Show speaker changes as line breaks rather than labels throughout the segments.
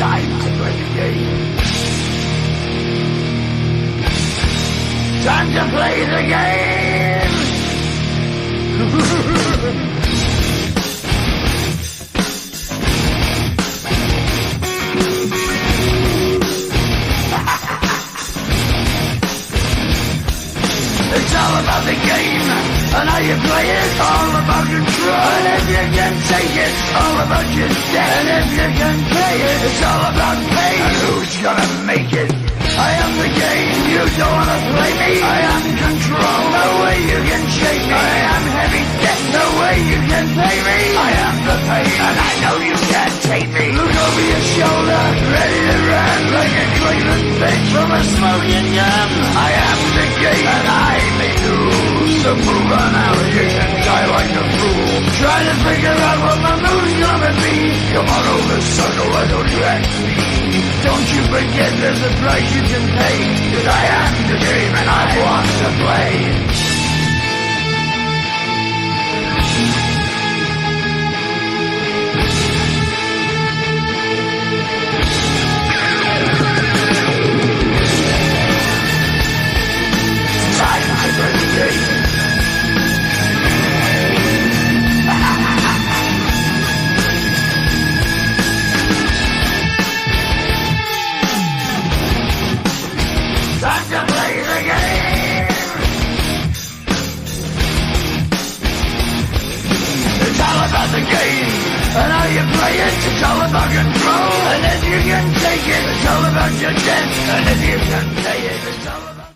Time to play the game. Time to play the game. It's all about the game and how you play it. All about control, and if you can take it, all about your debt. And if you can play it, it's all about pain. And who's gonna make it? I am the game, you don't wanna play me. I am control, no way you can shake me. I am heavy debt, no way you can pay me. I am the pain, and I know you can't take me. Look over your shoulder, ready to run like a Cleveland bitch from a smoking gun. I am the game, and I may lose. So move on out, you can die like a fool. Try to figure out what my move's gonna be. Come on over, sucker, why don't you act me? Don't you forget there's a price you can pay. Cause I am the game and I want to play. Time to play the game. Time to play the game. It's all about the game and how you play it. It's all about control, and if you can take it, it's all about your debt. And if you can pay it, it's all about...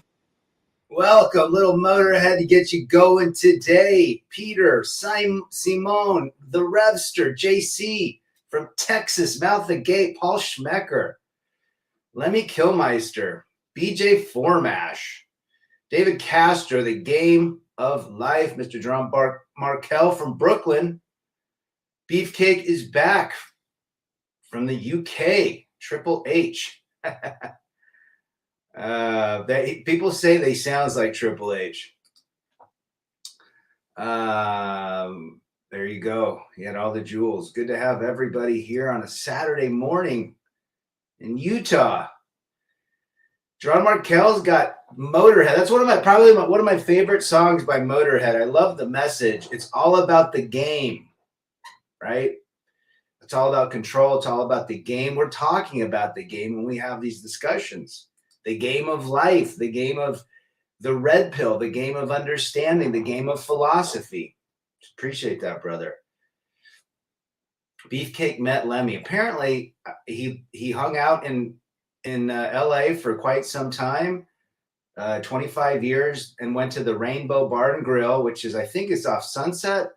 Welcome, little Motorhead, to get you going today. Peter, Simone, the Revster, JC from Texas, Mouth the Gate, Paul Schmecker, Lemmy Killmeister, BJ Formash, David Castro, The Game of Life, Mr. Jerome Markel from Brooklyn. Beefcake is back from the UK, Triple H. People say they sounds like Triple H. There you go. You had all the jewels. Good to have everybody here on a Saturday morning in Utah. Jerome Markel's got Motorhead. That's probably one of my favorite songs by Motorhead. I love the message. It's all about the game, right? It's all about control. It's all about the game. We're talking about the game when we have these discussions. The game of life, the game of the red pill, the game of understanding, the game of philosophy. Appreciate that, brother. Beefcake met Lemmy. Apparently, he hung out in LA for quite some time, 25 years, and went to the Rainbow Bar and Grill, which is, I think it's off Sunset.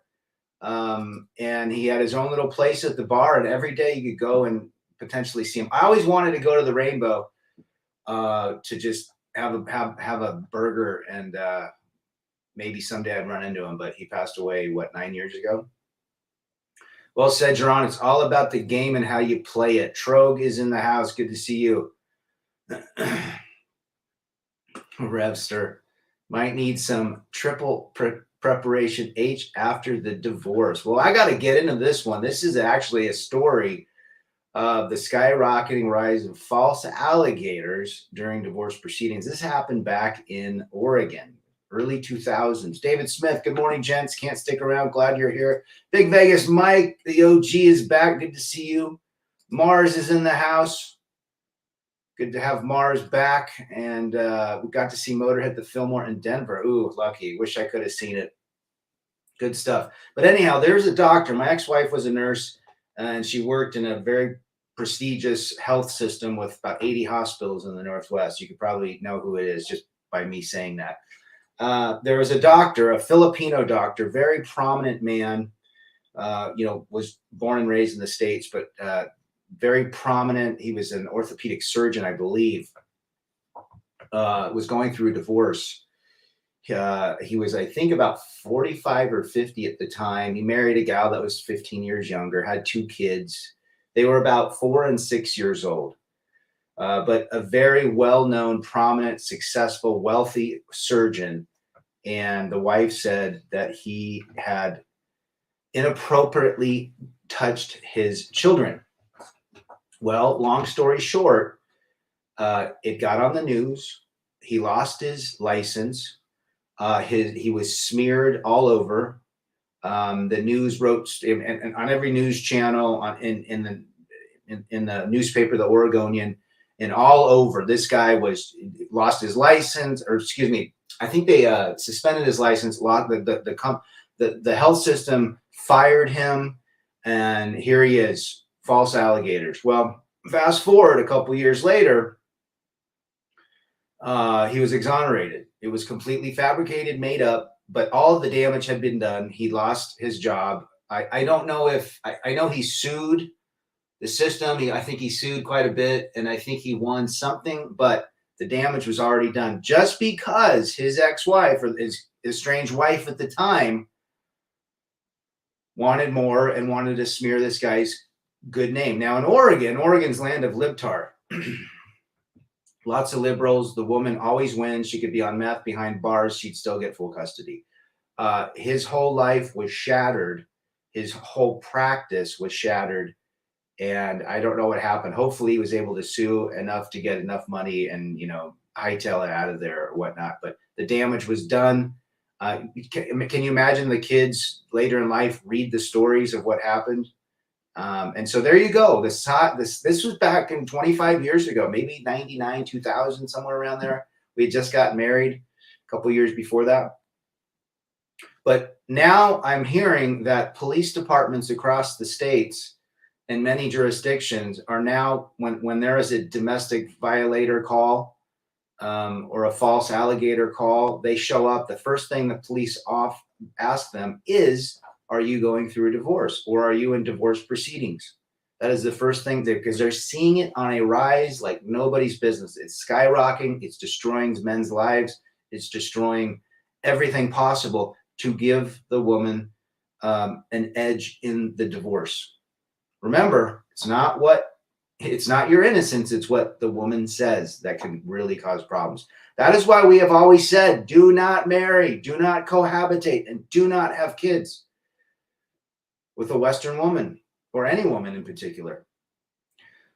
And he had his own little place at the bar, and every day you could go and potentially see him. I always wanted to go to the Rainbow to just have a burger, and maybe someday I'd run into him, but he passed away, 9 years ago? Well said, Jerron. It's all about the game and how you play it. Trogue is in the house. Good to see you. Revster might need some triple preparation H after the divorce. Well, I got to get into this one. This is actually a story of the skyrocketing rise of false alligators during divorce proceedings. This happened back in Oregon, early 2000s. David Smith, good morning, gents. Can't stick around. Glad you're here. Big Vegas Mike, the OG, is back. Good to see you. Mars is in the house. Good to have Mars back. And we got to see Motorhead, the Fillmore in Denver. Ooh, lucky. Wish I could have seen it. Good stuff. But anyhow, there's a doctor. My ex-wife was a nurse, and she worked in a very prestigious health system with about 80 hospitals in the Northwest. You could probably know who it is just by me saying that. There was a doctor, a Filipino doctor, very prominent man, was born and raised in the States, but very prominent. He was an orthopedic surgeon, I believe, was going through a divorce. He was, I think, about 45 or 50 at the time. He married a gal that was 15 years younger, had 2 kids. They were about 4 and 6 years old. But a very well-known, prominent, successful, wealthy surgeon. And the wife said that he had inappropriately touched his children Well, long story short, it got on the news. He lost his license. He was smeared all over. The news wrote and on every news channel, in the newspaper, the Oregonian, and all over. This guy lost his license, or excuse me, I think they suspended his license. The health system fired him, and here he is, false alligators. Well, fast forward a couple years later, he was exonerated. It was completely fabricated, made up, but all of the damage had been done. He lost his job. I don't know if I know he sued the system. I think he sued quite a bit, and I think he won something, but the damage was already done just because his ex-wife, or his estranged wife at the time, wanted more and wanted to smear this guy's good name. Now in Oregon's land of libtard. Lots of liberals. The woman always wins. She could be on meth behind bars. She'd still get full custody. His whole life was shattered. His whole practice was shattered. And I don't know what happened. Hopefully he was able to sue enough to get enough money and, hightail it out of there or whatnot. But the damage was done. Can you imagine the kids later in life read the stories of what happened? And so there you go. This was back in 25 years ago, maybe 99, 2000, somewhere around there. We had just gotten married a couple years before that. But now I'm hearing that police departments across the states and many jurisdictions are now, when there is a domestic violator call or a false alligator call, they show up. The first thing the police ask them is, are you going through a divorce, or are you in divorce proceedings? That is the first thing, because they're seeing it on a rise like nobody's business. It's skyrocketing. It's destroying men's lives. It's destroying everything possible to give the woman an edge in the divorce. Remember, it's not your innocence. It's what the woman says that can really cause problems. That is why we have always said, do not marry, do not cohabitate, and do not have kids with a Western woman, or any woman in particular.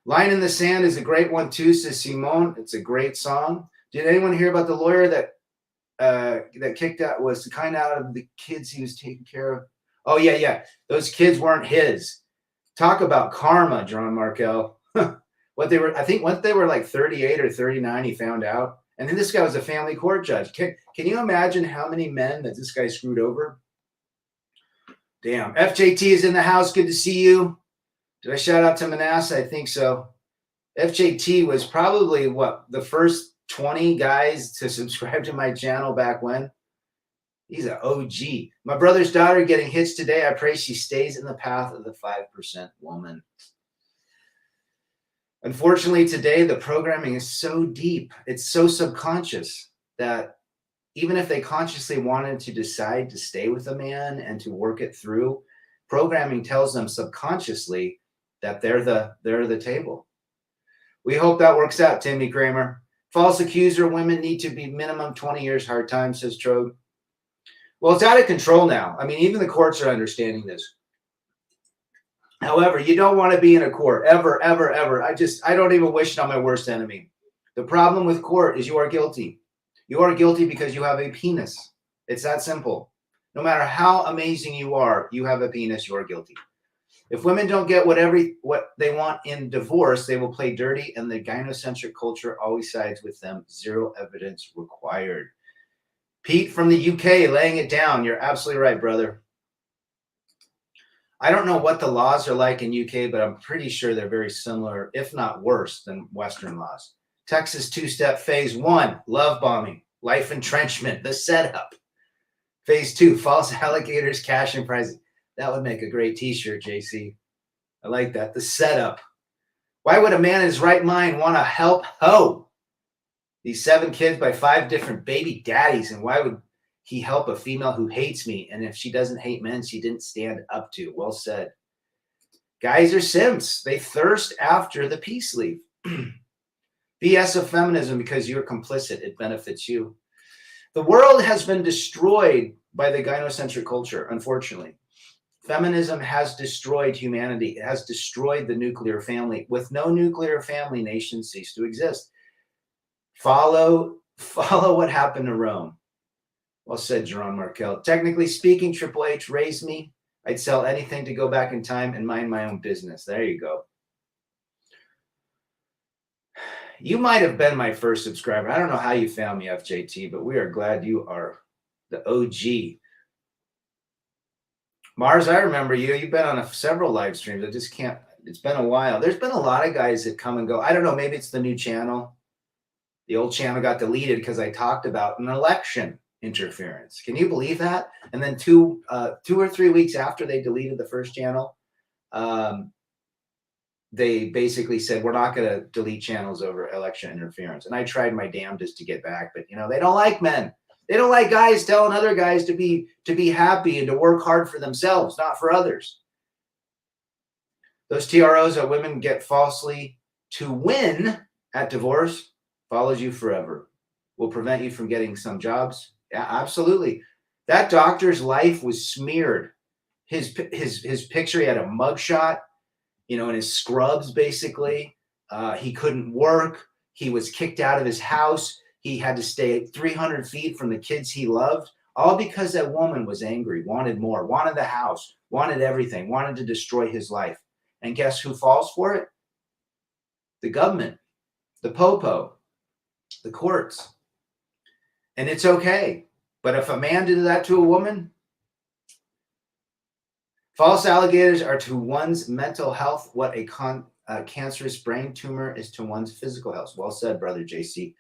Line in the Sand is a great one too, says Simone. It's a great song. Did anyone hear about the lawyer that kicked out, was kind out of the kids he was taking care of? Oh yeah. Those kids weren't his. Talk about karma, John Markel. I think once they were like 38 or 39, he found out. And then this guy was a family court judge. Can you imagine how many men that this guy screwed over? Damn. FJT is in the house. Good to see you. Did I shout out to Manasseh? I think so. FJT was probably the first 20 guys to subscribe to my channel back when. He's an OG. My brother's daughter getting hits today. I pray she stays in the path of the 5% woman. Unfortunately, today, the programming is so deep. It's so subconscious that even if they consciously wanted to decide to stay with a man and to work it through, programming tells them subconsciously that they're the table. We hope that works out, Timmy Kramer. False accuser women need to be minimum 20 years hard time, says Trogue. Well, it's out of control now. I mean, even the courts are understanding this. However, you don't want to be in a court ever, ever, ever. I don't even wish it on my worst enemy. The problem with court is you are guilty. You are guilty because you have a penis. It's that simple. No matter how amazing you are, you have a penis, you are guilty. If women don't get what they want in divorce, they will play dirty, and the gynocentric culture always sides with them. Zero evidence required. Pete from the UK laying it down. You're absolutely right, brother. I don't know what the laws are like in UK, but I'm pretty sure they're very similar, if not worse, than Western laws. Texas two-step phase 1, love bombing, life entrenchment, the setup. Phase 2, false alligators, cash and prizes. That would make a great t-shirt, JC. I like that. The setup. Why would a man in his right mind want to help these 7 kids by 5 different baby daddies? And why would he help a female who hates me? And if she doesn't hate men, she didn't stand up to. Well said. Guys are simps. They thirst after the peace leave. BS of feminism because you're complicit. It benefits you. The world has been destroyed by the gynocentric culture, unfortunately. Feminism has destroyed humanity. It has destroyed the nuclear family. With no nuclear family, nations cease to exist. Follow what happened to Rome. Well said, Jerome Markel. Technically speaking, Triple H raised me. I'd sell anything to go back in time and mind my own business. There you go. You might have been my first subscriber. I don't know how you found me, FJT, but we are glad you are the OG. Mars, I remember you. You've been on several live streams. I just can't. It's been a while. There's been a lot of guys that come and go. I don't know. Maybe it's the new channel. The old channel got deleted because I talked about an election interference. Can you believe that? And then two or 3 weeks after they deleted the first channel, they basically said, we're not going to delete channels over election interference. And I tried my damnedest to get back, but they don't like men. They don't like guys telling other guys to be happy and to work hard for themselves, not for others. Those TROs that women get falsely to win at divorce follows you forever. Will prevent you from getting some jobs. Yeah, absolutely. That doctor's life was smeared. His picture, he had a mugshot, in his scrubs, basically. He couldn't work. He was kicked out of his house. He had to stay 300 feet from the kids he loved, all because that woman was angry, wanted more, wanted the house, wanted everything, wanted to destroy his life. And guess who falls for it? The government, the popo, the courts. And it's okay. But if a man did that to a woman, false alligators are to one's mental health what a cancerous brain tumor is to one's physical health. Well said, brother JC.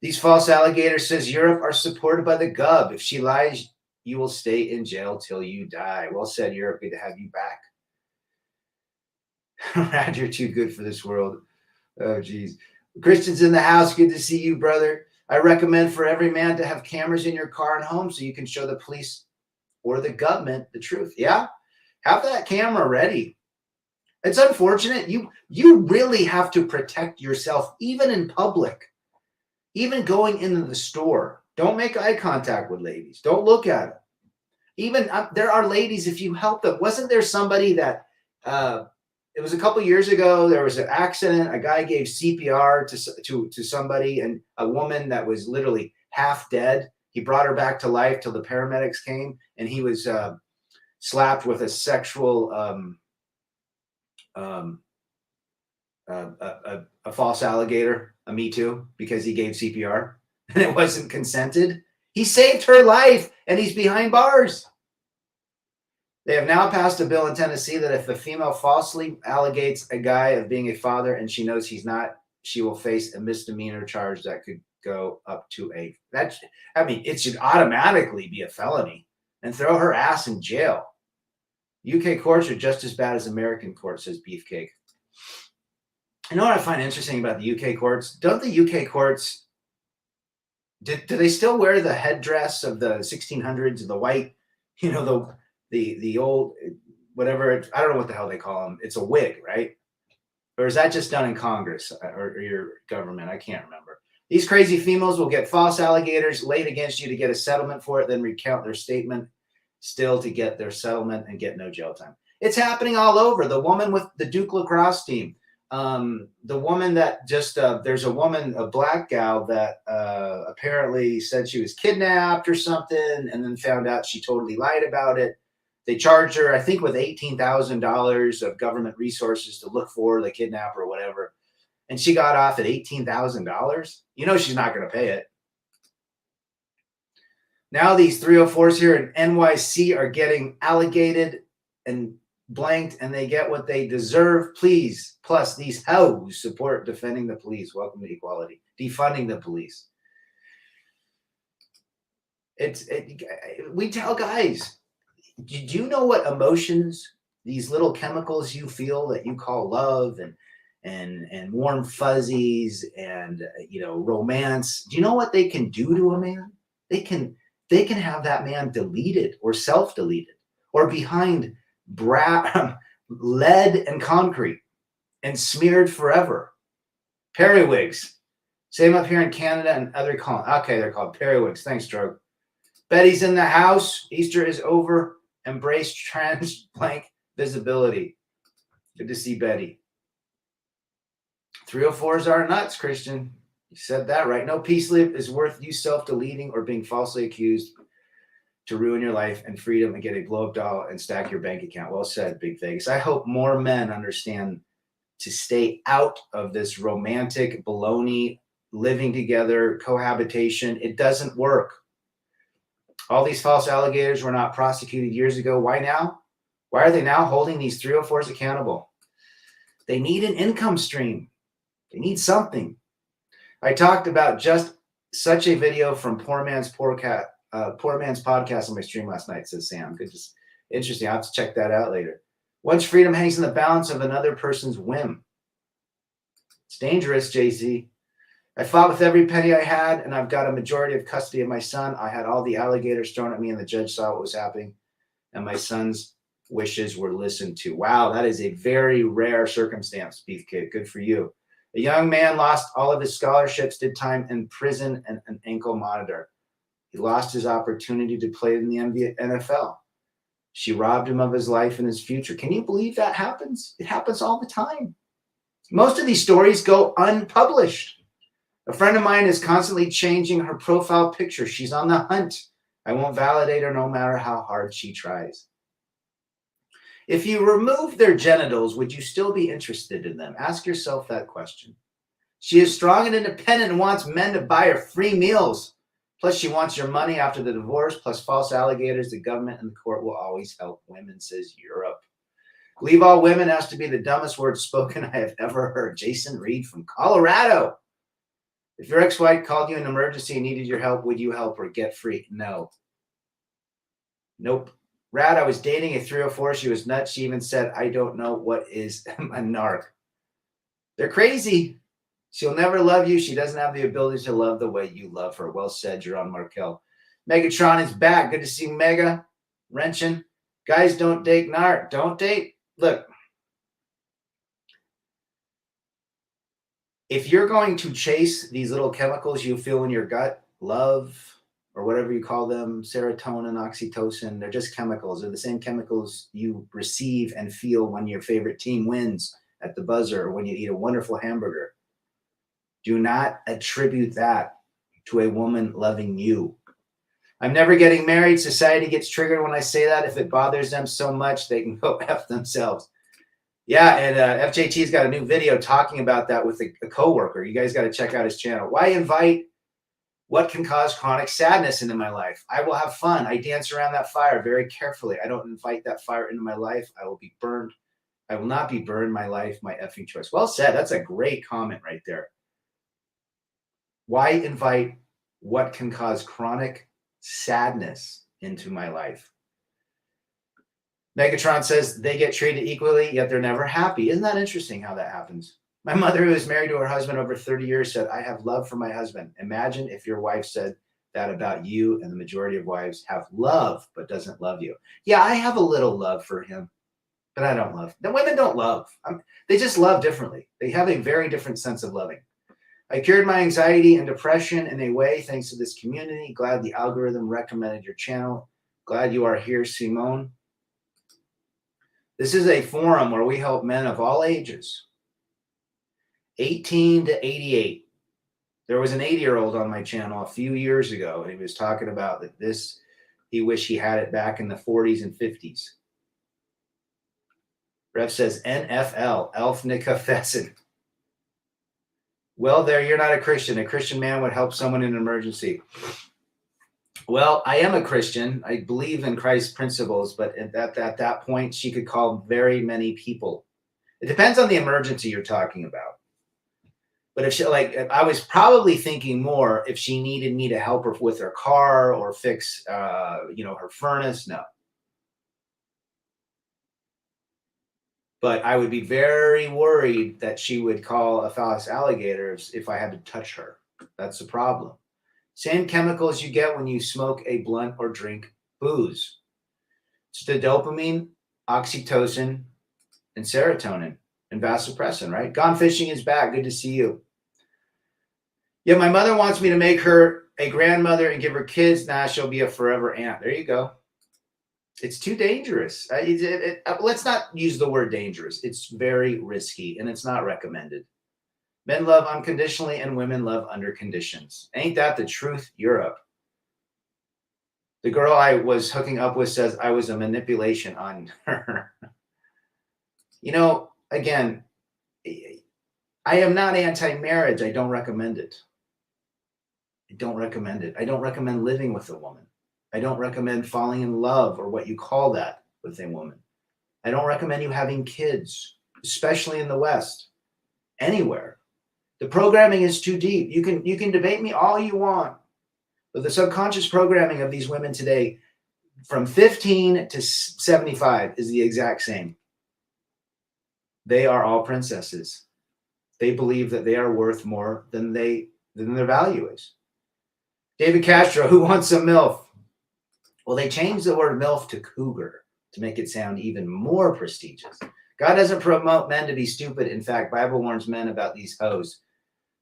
These false alligators, says Europe, are supported by the gov. If she lies, you will stay in jail till you die. Well said, Europe. Good to have you back. Rad, you're too good for this world. Oh, geez. Christian's in the house. Good to see you, brother. I recommend for every man to have cameras in your car and home so you can show the police or the government the truth. Yeah, have that camera ready. It's unfortunate. You really have to protect yourself, even in public, even going into the store. Don't make eye contact with ladies. Don't look at them. Even there are ladies, if you help them. Wasn't there somebody that it was a couple years ago, there was an accident. A guy gave CPR to somebody, and a woman that was literally half dead. He brought her back to life till the paramedics came, and he was slapped with a sexual a false alligator, a Me Too, because he gave CPR and it wasn't consented. He saved her life, and he's behind bars. They have now passed a bill in Tennessee that if a female falsely allegates a guy of being a father and she knows he's not, she will face a misdemeanor charge that could go up to it should automatically be a felony and throw her ass in jail. UK courts are just as bad as American courts, says Beefcake. You know what I find interesting about the UK courts? Don't the UK courts, do they still wear the headdress of the 1600s, the white, the old, whatever, I don't know what the hell they call them. It's a wig, right? Or is that just done in Congress or your government? I can't remember. These crazy females will get false alligators laid against you to get a settlement for it, then recount their statement still to get their settlement and get no jail time. It's happening all over. The woman with the Duke lacrosse team, the woman that just, there's a woman, a black gal that apparently said she was kidnapped or something, and then found out she totally lied about it. They charged her, I think, with $18,000 of government resources to look for the kidnapper or whatever. And she got off at $18,000. She's not going to pay it. Now these 304s here in NYC are getting alligated and blanked, and they get what they deserve. Please, plus these hoes support defending the police. Welcome to equality. Defunding the police. We tell guys, do you know what emotions, these little chemicals you feel that you call love and warm fuzzies and romance? Do you know what they can do to a man? They can have that man deleted or self-deleted or behind lead and concrete and smeared forever. Periwigs. Same up here in Canada and other colonies. Okay, they're called periwigs. Thanks, Drogue. Betty's in the house. Easter is over. Embrace trans blank visibility. Good to see Betty. 304s are nuts, Christian. You said that right. No peace live is worth you self-deleting or being falsely accused to ruin your life and freedom and get a blow-up doll and stack your bank account. Well said, Big Vegas. I hope more men understand to stay out of this romantic baloney, living together, cohabitation. It doesn't work. All these false alligators were not prosecuted years ago. Why now? Why are they now holding these 304s accountable? They need an income stream. They need something. I talked about just such a video from Poor Man's Podcast on my stream last night, says Sam. Good, just interesting. I'll have to check that out later. Once freedom hangs in the balance of another person's whim. It's dangerous, JC. I fought with every penny I had, and I've got a majority of custody of my son. I had all the alligators thrown at me, and the judge saw what was happening, and my son's wishes were listened to. Wow, that is a very rare circumstance, Beefcake. Good for you. A young man lost all of his scholarships, did time in prison and an ankle monitor. He lost his opportunity to play in the NFL. She robbed him of his life and his future. Can you believe that happens? It happens all the time. Most of these stories go unpublished. A friend of mine is constantly changing her profile picture. She's on the hunt. I won't validate her no matter how hard she tries. If you remove their genitals, would you still be interested in them? Ask yourself that question. She is strong and independent and wants men to buy her free meals. Plus, she wants your money after the divorce, plus false alligators. The government and the court will always help women, says Europe. Leave all women has to be the dumbest word spoken I have ever heard. Jason Reed from Colorado. If your ex-wife called you in an emergency and needed your help, would you help her get free? No. Nope. Rad, I was dating a 304. She was nuts. She even said, I don't know what is a narc. They're crazy. She'll never love you. She doesn't have the ability to love the way you love her. Well said, Jerron Markel. Megatron is back. Good to see Mega. Wrenching. Guys, don't date narc. Don't date. Look. If you're going to chase these little chemicals you feel in your gut, love, or whatever you call them, serotonin, oxytocin, they're just chemicals. They're the same chemicals you receive and feel when your favorite team wins at the buzzer or when you eat a wonderful hamburger. Do not attribute that to a woman loving you. I'm never getting married. Society gets triggered when I say that. If it bothers them so much, they can go F themselves. Yeah, and FJT's got a new video talking about that with a coworker. You guys got to check out his channel. Why invite what can cause chronic sadness into my life? I will have fun. I dance around that fire very carefully. I don't invite that fire into my life. I will be burned. I will not be burned. My life, my effing choice. Well said. That's a great comment right there. Why invite what can cause chronic sadness into my life? Megatron says they get treated equally, yet they're never happy. Isn't that interesting how that happens? My mother, who is married to her husband over 30 years, said, I have love for my husband. Imagine if your wife said that about you, and the majority of wives have love but doesn't love you. Yeah, I have a little love for him, but I don't love. The women don't love. They just love differently. They have a very different sense of loving. I cured my anxiety and depression in a way thanks to this community. Glad the algorithm recommended your channel. Glad you are here, Simone. This is a forum where we help men of all ages, 18 to 88. There was an 80-year-old on my channel a few years ago, and he was talking about that he wished he had it back in the 40s and 50s. Rev says, NFL, Elf Nicafessin. Well, there, you're not a Christian. A Christian man would help someone in an emergency. Well, I am a Christian. I believe in Christ's principles, but at that point, she could call very many people. It depends on the emergency you're talking about. But if she, I was probably thinking more if she needed me to help her with her car or fix, her furnace. No. But I would be very worried that she would call a phallus alligator if I had to touch her. That's the problem. Same chemicals you get when you smoke a blunt or drink booze. It's the dopamine, oxytocin, and serotonin, and vasopressin, right? Gone Fishing is back. Good to see you. Yeah, my mother wants me to make her a grandmother and give her kids. Nah, she'll be a forever aunt. There you go. It's too dangerous. Let's not use the word dangerous. It's very risky and it's not recommended. Men love unconditionally and women love under conditions. Ain't that the truth? Europe. The girl I was hooking up with says I was a manipulation on her. Again, I am not anti-marriage. I don't recommend it. I don't recommend it. I don't recommend living with a woman. I don't recommend falling in love or what you call that with a woman. I don't recommend you having kids, especially in the West, anywhere. The programming is too deep. You can debate me all you want, but the subconscious programming of these women today from 15 to 75 is the exact same. They are all princesses. They believe that they are worth more than their value is. David Castro, who wants a MILF? Well, they changed the word MILF to cougar to make it sound even more prestigious. God doesn't promote men to be stupid. In fact, Bible warns men about these hoes,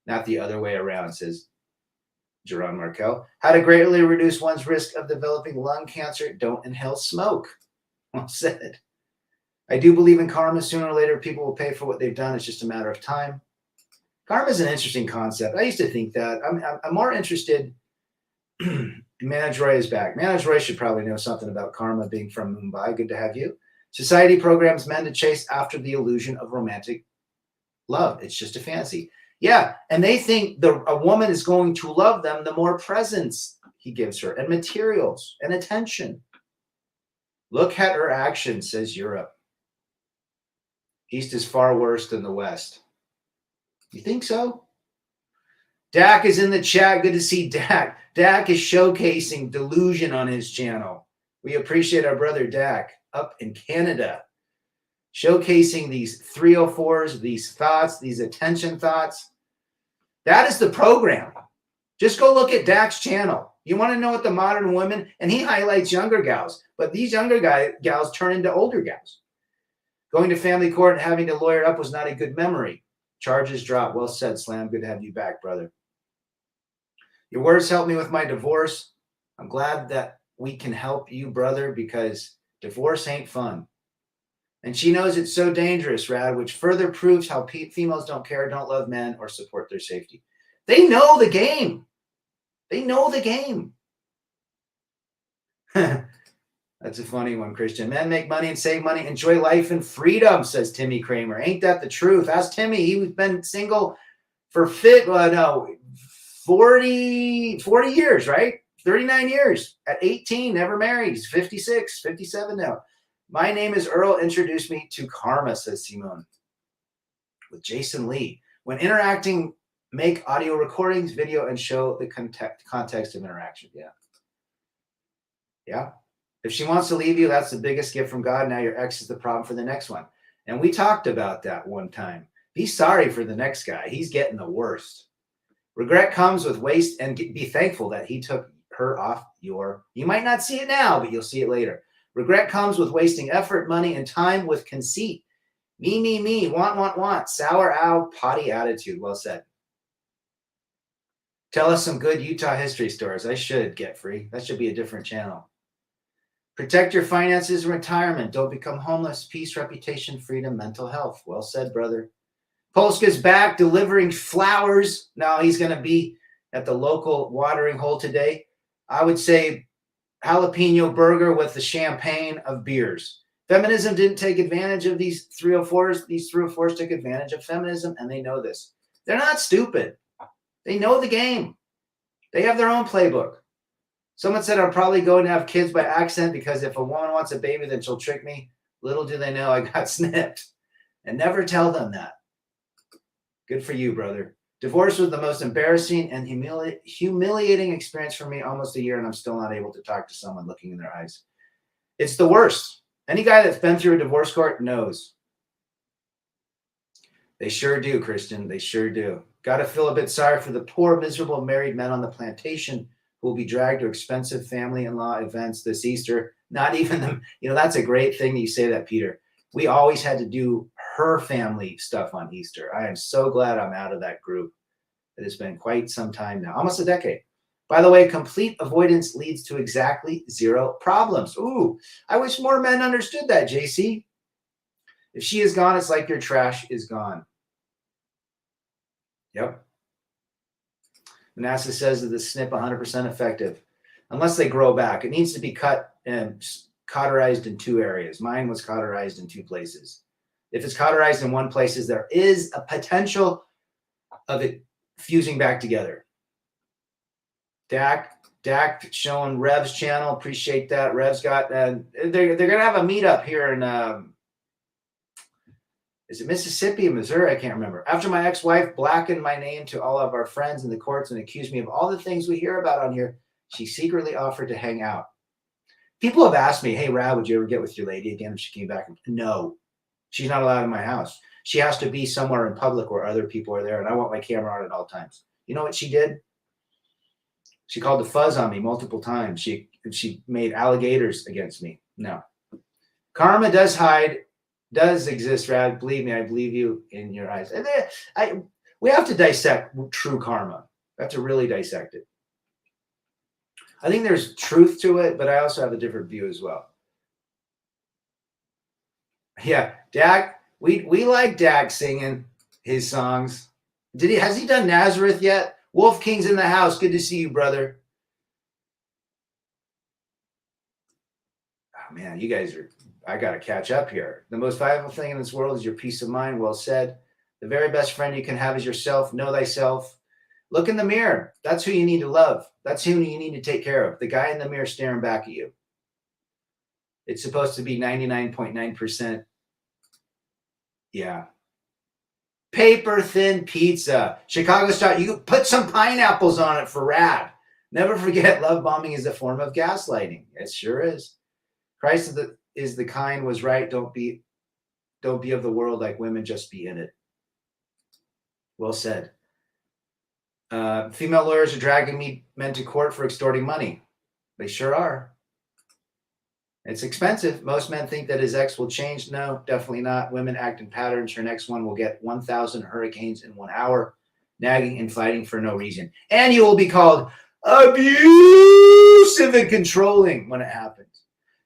not the other way around, says Jerron Markel. How to greatly reduce one's risk of developing lung cancer. Don't inhale smoke. Well said. I do believe in karma. Sooner or later, people will pay for what they've done. It's just a matter of time. Karma is an interesting concept. I used to think that. I'm more interested. Manoj Roy is back. Manoj Roy should probably know something about karma, being from Mumbai. Good to have you. Society programs men to chase after the illusion of romantic love. It's just a fantasy. Yeah, and they think a woman is going to love them the more presents he gives her and materials and attention. Look at her actions, says Europe. East is far worse than the West. You think so? Dak is in the chat. Good to see Dak. Dak is showcasing delusion on his channel. We appreciate our brother Dak up in Canada, showcasing these 304s, these thoughts, these attention thoughts. That is the program. Just go look at Dak's channel. You want to know what the modern women, and he highlights younger gals, but these younger gals turn into older gals. Going to family court and having to lawyer up was not a good memory. Charges dropped. Well said, Slam. Good to have you back, brother. Your words helped me with my divorce. I'm glad that we can help you, brother, because divorce ain't fun. And she knows it's so dangerous, Rad, which further proves how females don't care, don't love men, or support their safety. They know the game. They know the game. That's a funny one, Christian. Men make money and save money. Enjoy life and freedom, says Timmy Kramer. Ain't that the truth? Ask Timmy. He's been single for 40 years, right? 39 years. At 18, never married. He's 56, 57 now. My name is Earl. Introduce me to karma, says Simone. With Jason Lee. When interacting, make audio recordings, video, and show the context of interaction. Yeah. Yeah. If she wants to leave you, that's the biggest gift from God. Now your ex is the problem for the next one. And we talked about that one time. Be sorry for the next guy. He's getting the worst. Regret comes with waste, and be thankful that he took her off you might not see it now, but you'll see it later. Regret comes with wasting effort, money, and time with conceit. Me, want, sour owl, potty attitude. Well said. Tell us some good Utah history stories. I should get free. That should be a different channel. Protect your finances and retirement. Don't become homeless. Peace, reputation, freedom, mental health. Well said, brother. Polska's back delivering flowers. Now he's going to be at the local watering hole today. I would say jalapeno burger with the champagne of beers. Feminism didn't take advantage of these 304s. These 304s took advantage of feminism, and they know this. They're not stupid. They know the game. They have their own playbook. Someone said I'm probably going to have kids by accident because if a woman wants a baby, then she'll trick me. Little do they know I got snipped. And never tell them that. Good for you, brother. Divorce was the most embarrassing and humiliating experience for me almost a year, and I'm still not able to talk to someone looking in their eyes. It's the worst. Any guy that's been through a divorce court knows. They sure do, Christian. They sure do. Got to feel a bit sorry for the poor, miserable married men on the plantation who will be dragged to expensive family-in-law events this Easter. Not even them. That's a great thing that you say that, Peter. We always had to do her family stuff on Easter. I am so glad I'm out of that group. It has been quite some time now, almost a decade. By the way, complete avoidance leads to exactly 0 problems. Ooh, I wish more men understood that, JC. If she is gone, it's like your trash is gone. Yep. NASA says that the snip 100% effective, unless they grow back. It needs to be cut and cauterized in 2 areas. Mine was cauterized in 2 places. If it's cauterized in 1 place, there is a potential of it fusing back together. Dak showing Rev's channel. Appreciate that. Rev's got, they're going to have a meetup here in, is it Mississippi or Missouri? I can't remember. After my ex-wife blackened my name to all of our friends in the courts and accused me of all the things we hear about on here, she secretly offered to hang out. People have asked me, hey, Rav, would you ever get with your lady again if she came back? No, she's not allowed in my house. She has to be somewhere in public where other people are there, and I want my camera on at all times. You know what she did? She called the fuzz on me multiple times. She made alligators against me. No. Karma does exist, Rav. Believe me, I believe you in your eyes. And we have to dissect true karma. We have to really dissect it. I think there's truth to it, but I also have a different view as well. Yeah, Dak, we like Dak singing his songs. Has he done Nazareth yet? Wolf King's in the house. Good to see you, brother. Oh man, you guys I got to catch up here. The most valuable thing in this world is your peace of mind. Well said. The very best friend you can have is yourself. Know thyself. Look in the mirror. That's who you need to love. That's who you need to take care of. The guy in the mirror staring back at you. It's supposed to be 99.9%. Yeah. Paper thin pizza. Chicago style. You put some pineapples on it for Rad. Never forget, love bombing is a form of gaslighting. It sure is. Christ is the kind was right. Don't be of the world like women, just be in it. Well said. Female lawyers are dragging men to court for extorting money. They sure are. It's expensive. Most men think that his ex will change. No, definitely not. Women act in patterns. Her next one will get 1,000 hurricanes in 1 hour, nagging and fighting for no reason. And you will be called abusive and controlling when it happens.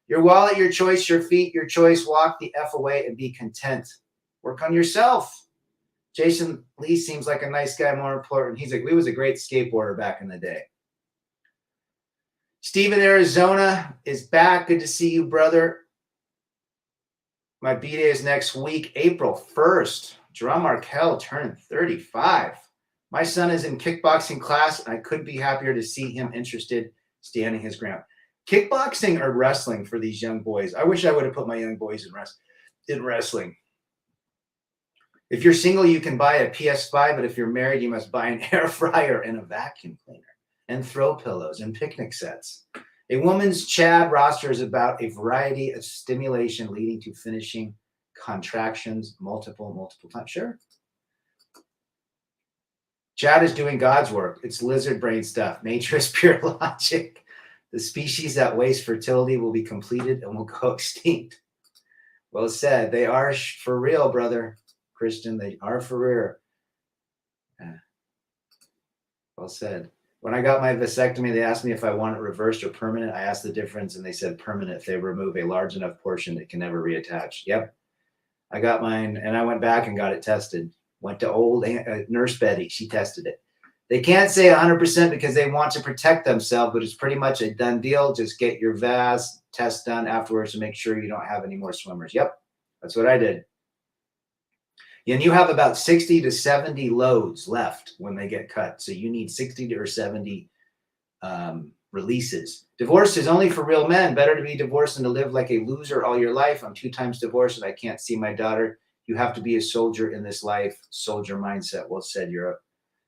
Your wallet, your choice, your feet, your choice. Walk the F away and be content. Work on yourself. Jason Lee seems like a nice guy, more important. He was a great skateboarder back in the day. Steve in Arizona is back. Good to see you, brother. My B-Day is next week, April 1st. Jerome Markel turned 35. My son is in kickboxing class, and I couldn't be happier to see him interested, standing his ground. Kickboxing or wrestling for these young boys. I wish I would have put my young boys in wrestling. If you're single, you can buy a PS5, but if you're married, you must buy an air fryer and a vacuum cleaner and throw pillows and picnic sets. A woman's Chad roster is about a variety of stimulation leading to finishing contractions multiple times. Sure. Chad is doing God's work. It's lizard brain stuff. Nature is pure logic. The species that waste fertility will be completed and will go extinct. Well said. They are for real, brother. Christian, they are for real. Well said. When I got my vasectomy, they asked me if I want it reversed or permanent. I asked the difference, and they said permanent if they remove a large enough portion that can never reattach. Yep. I got mine, and I went back and got it tested. Went to old Nurse Betty. She tested it. They can't say 100% because they want to protect themselves, but it's pretty much a done deal. Just get your VAS test done afterwards to make sure you don't have any more swimmers. Yep. That's what I did. And you have about 60 to 70 loads left when they get cut. So you need 60 or 70 releases. Divorce is only for real men. Better to be divorced than to live like a loser all your life. I'm 2 times divorced and I can't see my daughter. You have to be a soldier in this life. Soldier mindset. Well said, Europe.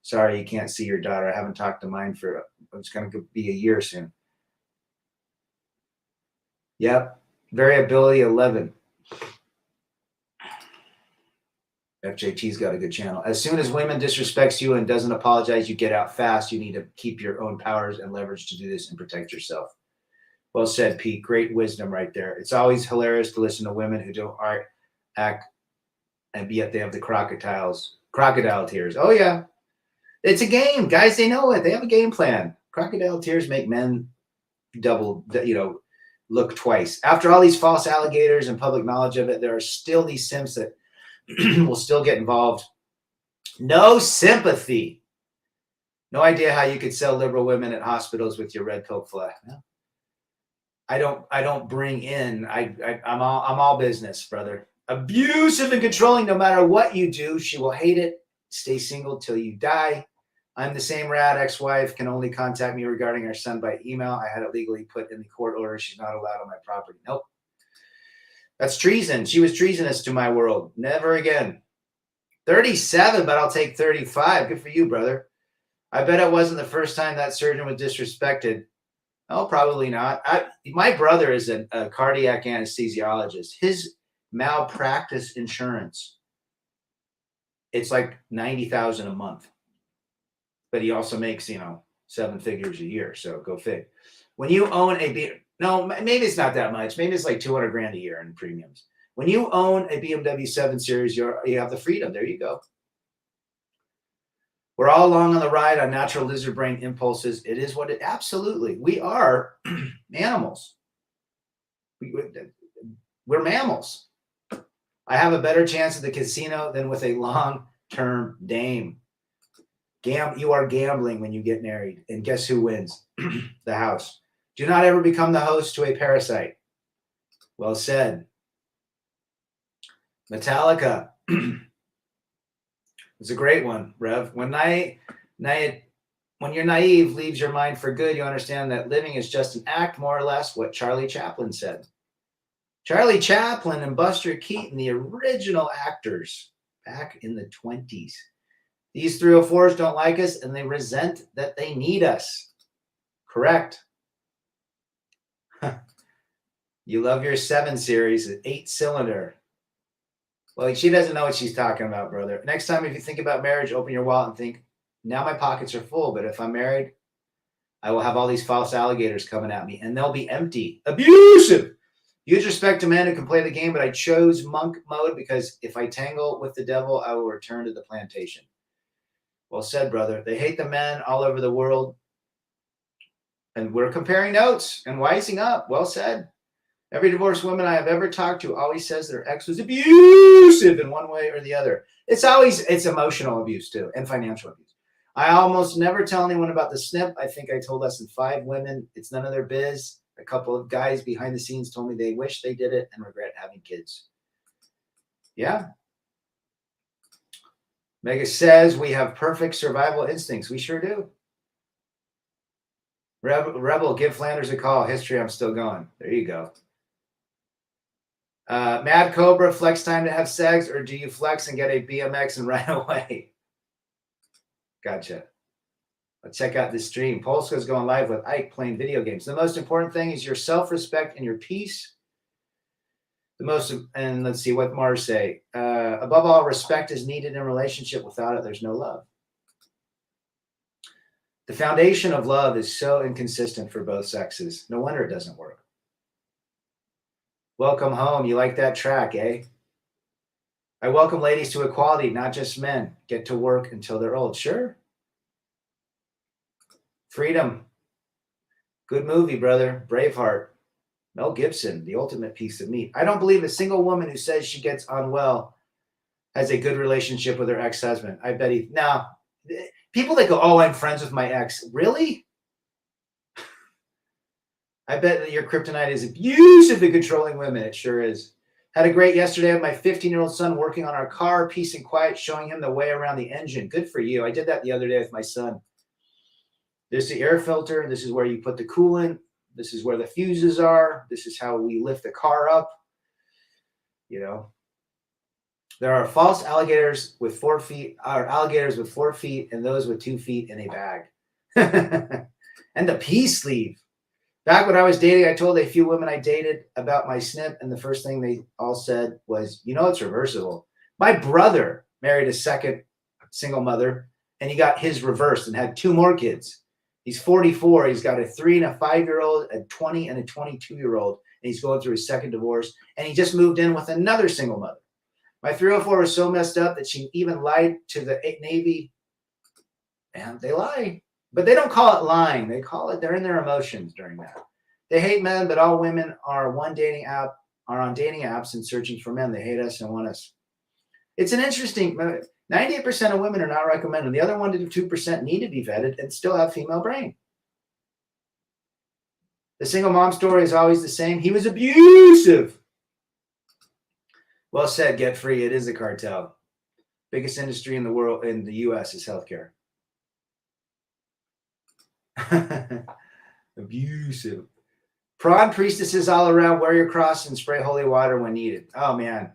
Sorry you can't see your daughter. I haven't talked to mine for, it's going to be a year soon. Yep. Variability 11. FJT's got a good channel. As soon as women disrespects you and doesn't apologize, you get out fast. You need to keep your own powers and leverage to do this and protect yourself. Well said, Pete. Great wisdom right there. It's always hilarious to listen to women who don't act, and yet they have the crocodile tears. Oh, yeah. It's a game. Guys, they know it. They have a game plan. crocodile tears make men look twice. After all these false alligators and public knowledge of it, there are still these simps that will still get involved. No sympathy. No idea how you could sell liberal women at hospitals with your red pill flag. No. I don't bring in. I'm all business, brother. Abusive and controlling. No matter what you do, she will hate it. Stay single till you die. I'm the same rad. Ex-wife can only contact me regarding our son by email. I had it legally put in the court order. She's not allowed on my property. Nope. That's treason. She was treasonous to my world. Never again. 37, but I'll take 35. Good for you, brother. I bet it wasn't the first time that surgeon was disrespected. Oh, probably not. My brother is a cardiac anesthesiologist. His malpractice insurance, it's like $90,000 a month. But he also makes, 7 figures a year. So go fig. When you own no, maybe it's not that much. Maybe it's like $200,000 a year in premiums. When you own a BMW 7 Series, you have the freedom. There you go. We're all along on the ride on natural lizard brain impulses. It is what it absolutely. We are animals. We're mammals. I have a better chance at the casino than with a long-term dame. You are gambling when you get married. And guess who wins? The house. Do not ever become the host to a parasite. Well said. Metallica. It's a great one, Rev. When you're naive, leaves your mind for good, you understand that living is just an act, more or less what Charlie Chaplin said. Charlie Chaplin and Buster Keaton, the original actors back in the 20s. These 304s don't like us, and they resent that they need us. Correct. You love your 7 Series, an 8-cylinder. Well, she doesn't know what she's talking about, brother. Next time, if you think about marriage, open your wallet and think, now my pockets are full, but if I'm married, I will have all these false alligators coming at me, and they'll be empty. Abusive. Huge respect to men who can play the game, but I chose monk mode because if I tangle with the devil, I will return to the plantation. Well said, brother. They hate the men all over the world, and we're comparing notes and wising up. Well said. Every divorced woman I have ever talked to always says their ex was abusive in one way or the other. It's emotional abuse too, and financial abuse. I almost never tell anyone about the snip. I think I told less than 5 women. It's none of their biz. A couple of guys behind the scenes told me they wish they did it and regret having kids. Yeah. Mega says we have perfect survival instincts. We sure do. Rebel, give Flanders a call. History, I'm still going. There you go. Mad Cobra, flex time to have sex, or do you flex and get a BMX and ride away? Gotcha. Let's check out this stream. Polska's going live with Ike playing video games. The most important thing is your self-respect and your peace. And let's see what Mars say. Above all, respect is needed in a relationship. Without it, there's no love. The foundation of love is so inconsistent for both sexes. No wonder it doesn't work. Welcome home. You like that track, eh? I welcome ladies to equality, not just men. Get to work until they're old. Sure. Freedom. Good movie, brother. Braveheart. Mel Gibson, the ultimate piece of meat. I don't believe a single woman who says she gets unwell has a good relationship with her ex-husband. I bet now, people that go, oh, I'm friends with my ex. Really? I bet that your kryptonite is abusive and controlling women. It sure is. Had a great yesterday with my 15-year-old son working on our car, peace and quiet, showing him the way around the engine. Good for you. I did that the other day with my son. There's the air filter. This is where you put the coolant. This is where the fuses are. This is how we lift the car up. There are false alligators with 4 feet, or alligators with 4 feet, and those with 2 feet in a bag. And the peace sleeve. Back when I was dating, I told a few women I dated about my snip, and the first thing they all said was, it's reversible. My brother married a second single mother, and he got his reversed and had 2 more kids. He's 44. He's got a 3 and a 5-year-old, a 20 and a 22-year-old, and he's going through his second divorce, and he just moved in with another single mother. My 304 was so messed up that she even lied to the Navy, and they lie. But they don't call it lying. They call it, they're in their emotions during that. They hate men, but all women are on dating apps and searching for men. They hate us and want us. It's an interesting, 98% of women are not recommended. The other 1 to 2% need to be vetted and still have female brain. The single mom story is always the same. He was abusive. Well said, Get Free. It is a cartel. Biggest industry in the world, in the U.S., is healthcare. Abusive. Prawn priestesses all around. Wear your cross and spray holy water when needed. Oh, man.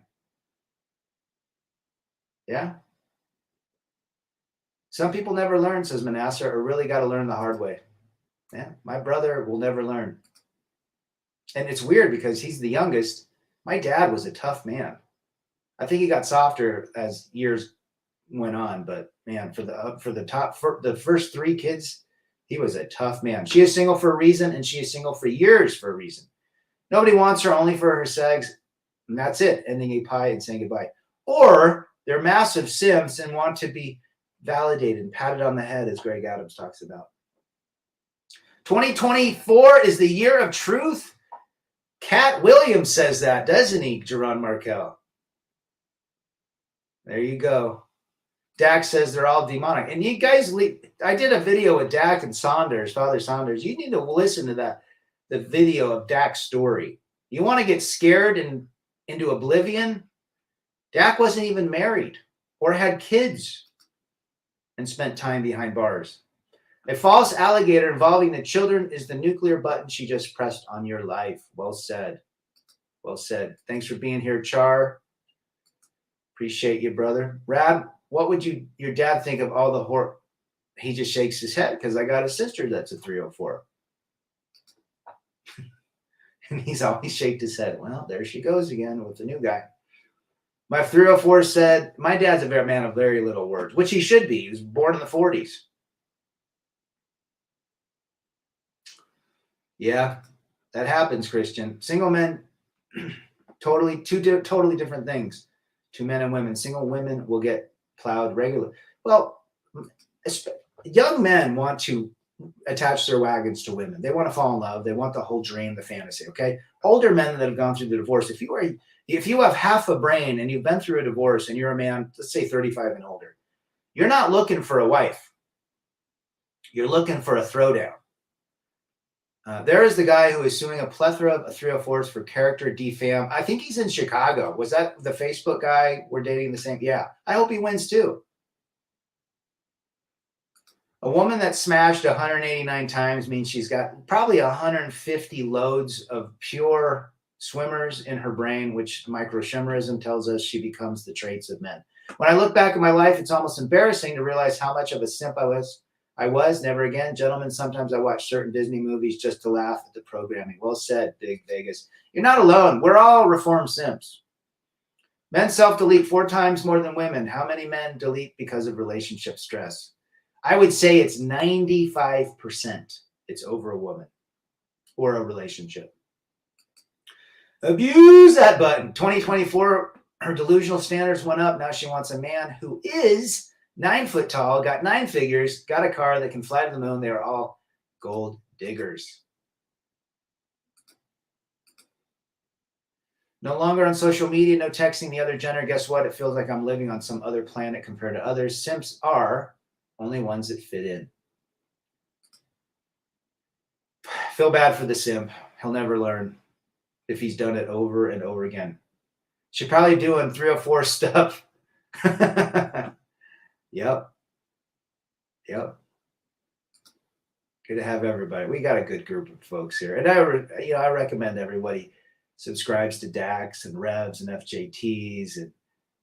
Yeah. Some people never learn, says Manasseh, or really got to learn the hard way. Yeah, my brother will never learn. And it's weird because he's the youngest. My dad was a tough man. I think he got softer as years went on, but man, for the first 3 kids, he was a tough man. She is single for a reason, and she is single for years for a reason. Nobody wants her, only for her sex, and that's it. Ending a pie and saying goodbye. Or they're massive simps and want to be validated and patted on the head, as Greg Adams talks about. 2024 is the year of truth. Cat Williams says that, doesn't he, Jerron Markel? There you go. Dak says they're all demonic. And you guys, I did a video with Dak and Saunders, Father Saunders. You need to listen to that, the video of Dak's story. You want to get scared and into oblivion? Dak wasn't even married or had kids and spent time behind bars. A false alligator involving the children is the nuclear button she just pressed on your life. Well said. Well said. Thanks for being here, Char. Appreciate you, brother. Rab, what would your dad think of all the horror? He just shakes his head because I got a sister that's a 304. And he's always shaked his head. Well, there she goes again with the new guy. My 304 said, my dad's a very man of very little words, which he should be. He was born in the 40s. Yeah, that happens, Christian. Single men, totally different things. 2 men and women. Single women will get plowed regularly. Well, young men want to attach their wagons to women. They want to fall in love. They want the whole dream, the fantasy. Okay. Older men that have gone through the divorce. If you have half a brain and you've been through a divorce and you're a man, let's say 35 and older, you're not looking for a wife. You're looking for a throwdown. There is the guy who is suing a plethora of 304s for character defam. I think he's in Chicago. Was that the Facebook guy? We're dating the same. Yeah. I hope he wins too. A woman that smashed 189 times means she's got probably 150 loads of pure swimmers in her brain, which microchimerism tells us she becomes the traits of men. When I look back at my life, it's almost embarrassing to realize how much of a simp I was. Never again. Gentlemen, sometimes I watch certain Disney movies just to laugh at the programming. Well said, Big Vegas. You're not alone. We're all reformed simps. Men self-delete 4 times more than women. How many men delete because of relationship stress? I would say it's 95%. It's over a woman or a relationship. Abuse that button. 2024, her delusional standards went up. Now she wants a man who is 9 foot tall, got 9 figures, got a car that can fly to the moon. They are all gold diggers. No longer on social media, no texting the other gender. Guess what? It feels like I'm living on some other planet compared to others. Simps are only ones that fit in. Feel bad for the simp. He'll never learn if he's done it over and over again. She's probably doing 304 stuff. Yep. Good to have everybody. We got a good group of folks here. And I recommend everybody subscribes to Dax and Revs and FJTs and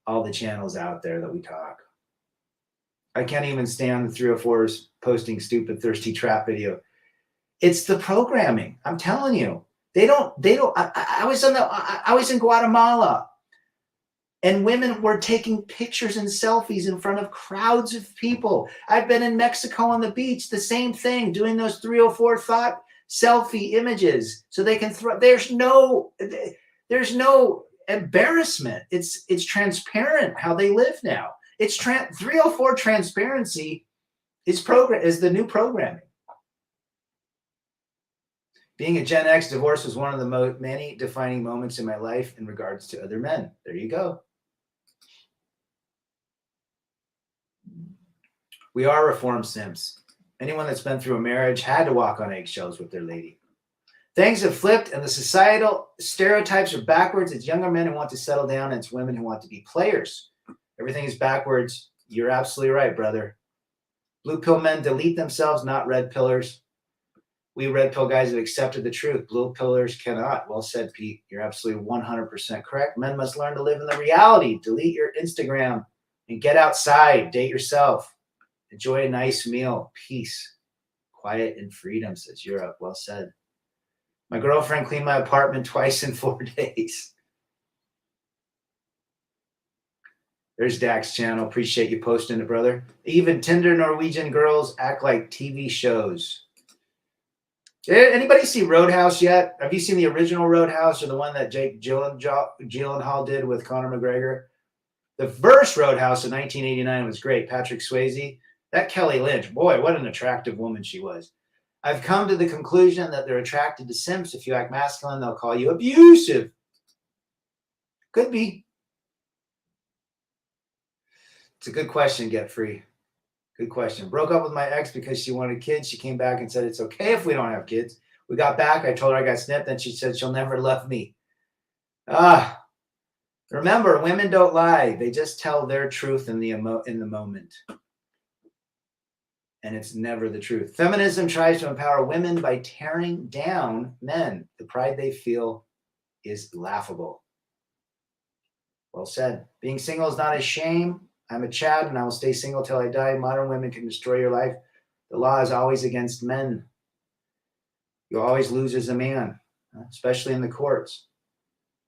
all the channels out there that we talk. I can't even stand the 304s posting stupid thirsty trap video. It's the programming. I'm telling you. I was in Guatemala and women were taking pictures and selfies in front of crowds of people. I've been in Mexico on the beach, the same thing, doing those 304 thought selfie images so they can throw. There's no embarrassment. It's transparent how they live now. It's 304 transparency is the new programming. Being a Gen X, divorce was one of the many defining moments in my life in regards to other men. There you go. We are reformed simps. Anyone that's been through a marriage had to walk on eggshells with their lady. Things have flipped and the societal stereotypes are backwards. It's younger men who want to settle down and it's women who want to be players. Everything is backwards. You're absolutely right, brother. Blue pill men delete themselves, not red pillars. We red pill guys have accepted the truth. Blue pillars cannot. Well said, Pete. You're absolutely 100% correct. Men must learn to live in the reality. Delete your Instagram and get outside. Date yourself. Enjoy a nice meal. Peace, quiet, and freedom, says Europe. Well said. My girlfriend cleaned my apartment twice in 4 days. There's Dak's channel. Appreciate you posting it, brother. Even Tinder Norwegian girls act like TV shows. Did anybody see Roadhouse yet? Have you seen the original Roadhouse or the one that Jake Gyllenhaal did with Conor McGregor? The first Roadhouse in 1989 was great. Patrick Swayze. That Kelly Lynch, boy, what an attractive woman she was. I've come to the conclusion that they're attracted to simps. If you act masculine, they'll call you abusive. Could be. It's a good question, Get Free. Good question. Broke up with my ex because she wanted kids. She came back and said, it's okay if we don't have kids. We got back. I told her I got snipped. Then she said she'll never love me. Remember, women don't lie. They just tell their truth in the moment. And it's never the truth. Feminism tries to empower women by tearing down men. The pride they feel is laughable. Well said. Being single is not a shame. I'm a Chad and I will stay single till I die. Modern women can destroy your life. The law is always against men. You'll always lose as a man, especially in the courts.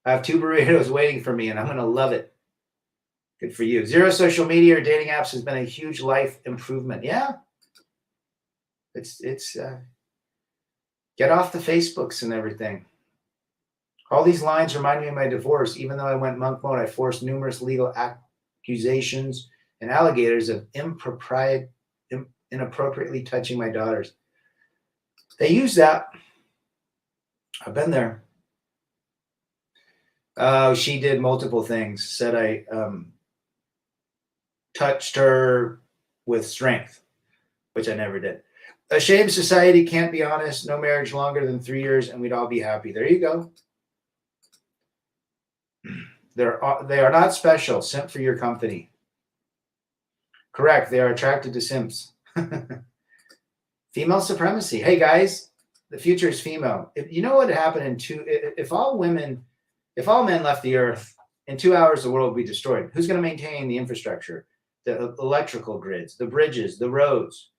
I have 2 burritos waiting for me and I'm going to love it. Good for you. Zero social media or dating apps has been a huge life improvement. Yeah. It's get off the Facebooks and everything. All these lines remind me of my divorce. Even though I went monk mode, I forced numerous legal accusations and alligators of inappropriately touching my daughters. They use that. I've been there. She did multiple things. Said I touched her with strength, which I never did. A shame society can't be honest. No marriage longer than 3 years, and we'd all be happy. There you go. They are not special. Simp for your company. Correct. They are attracted to simps. Female supremacy. Hey guys, the future is female. You know what happened if all men left the earth, in 2 hours the world would be destroyed. Who's going to maintain the infrastructure, the electrical grids, the bridges, the roads,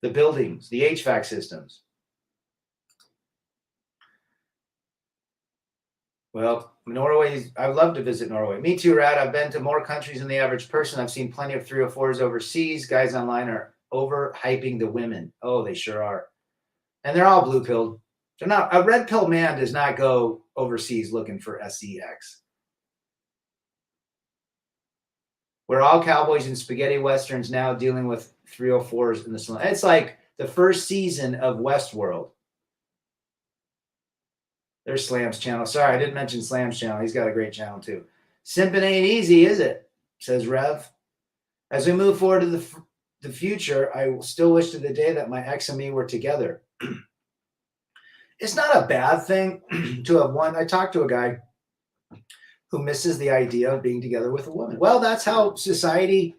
the buildings, the HVAC systems? Well, Norway, I'd love to visit Norway. Me too, Rad. I've been to more countries than the average person. I've seen plenty of 304s overseas. Guys online are overhyping the women. Oh, they sure are. And they're all blue-pilled. They're not. A red pill man does not go overseas looking for sex. We're all cowboys and spaghetti westerns now dealing with 304s in the salon. It's like the first season of Westworld. There's Slam's channel. Sorry, I didn't mention Slam's channel. He's got a great channel too. Simping ain't easy, is it? Says Rev. As we move forward to the future, I still wish to the day that my ex and me were together. It's not a bad thing to have one. I talked to a guy who misses the idea of being together with a woman. Well, that's how society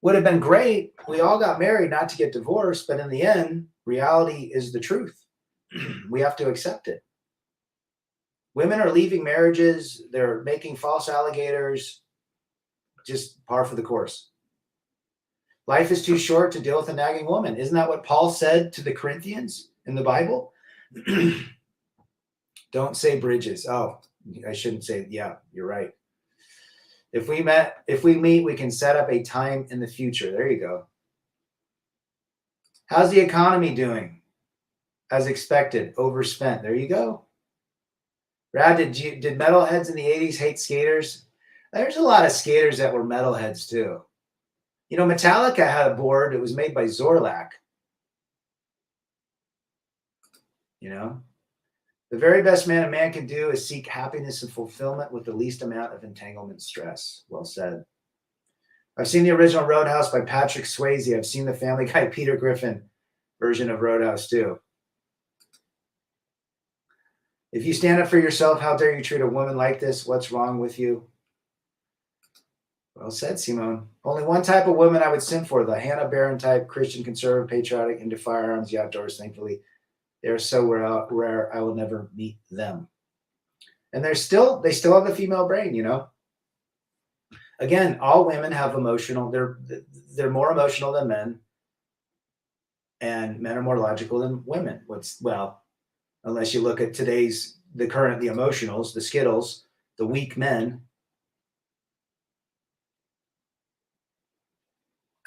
would have been great. We all got married not to get divorced, but in the end, reality is the truth. We have to accept it. Women are leaving marriages. They're making false alligators. Just par for the course. Life is too short to deal with a nagging woman. Isn't that what Paul said to the Corinthians in the Bible? Don't say bridges. Oh, I shouldn't say. Yeah, you're right. If we meet, we can set up a time in the future. There you go. How's the economy doing? As expected, overspent. There you go. Brad, did metalheads in the 80s hate skaters? There's a lot of skaters that were metalheads too. You know, Metallica had a board. It was made by Zorlak. You know, the very best man a man can do is seek happiness and fulfillment with the least amount of entanglement and stress. Well said. I've seen the original Roadhouse by Patrick Swayze. I've seen the Family Guy Peter Griffin version of Roadhouse too. If you stand up for yourself, how dare you treat a woman like this? What's wrong with you? Well said, Simone. Only one type of woman I would sin for, the Hannah Barron type, Christian, conservative, patriotic, into firearms, the outdoors, thankfully. They're so rare, I will never meet them. And they still have the female brain, you know? Again, all women have emotional, they're more emotional than men. And men are more logical than women. Well, unless you look at the emotionals, the Skittles, the weak men.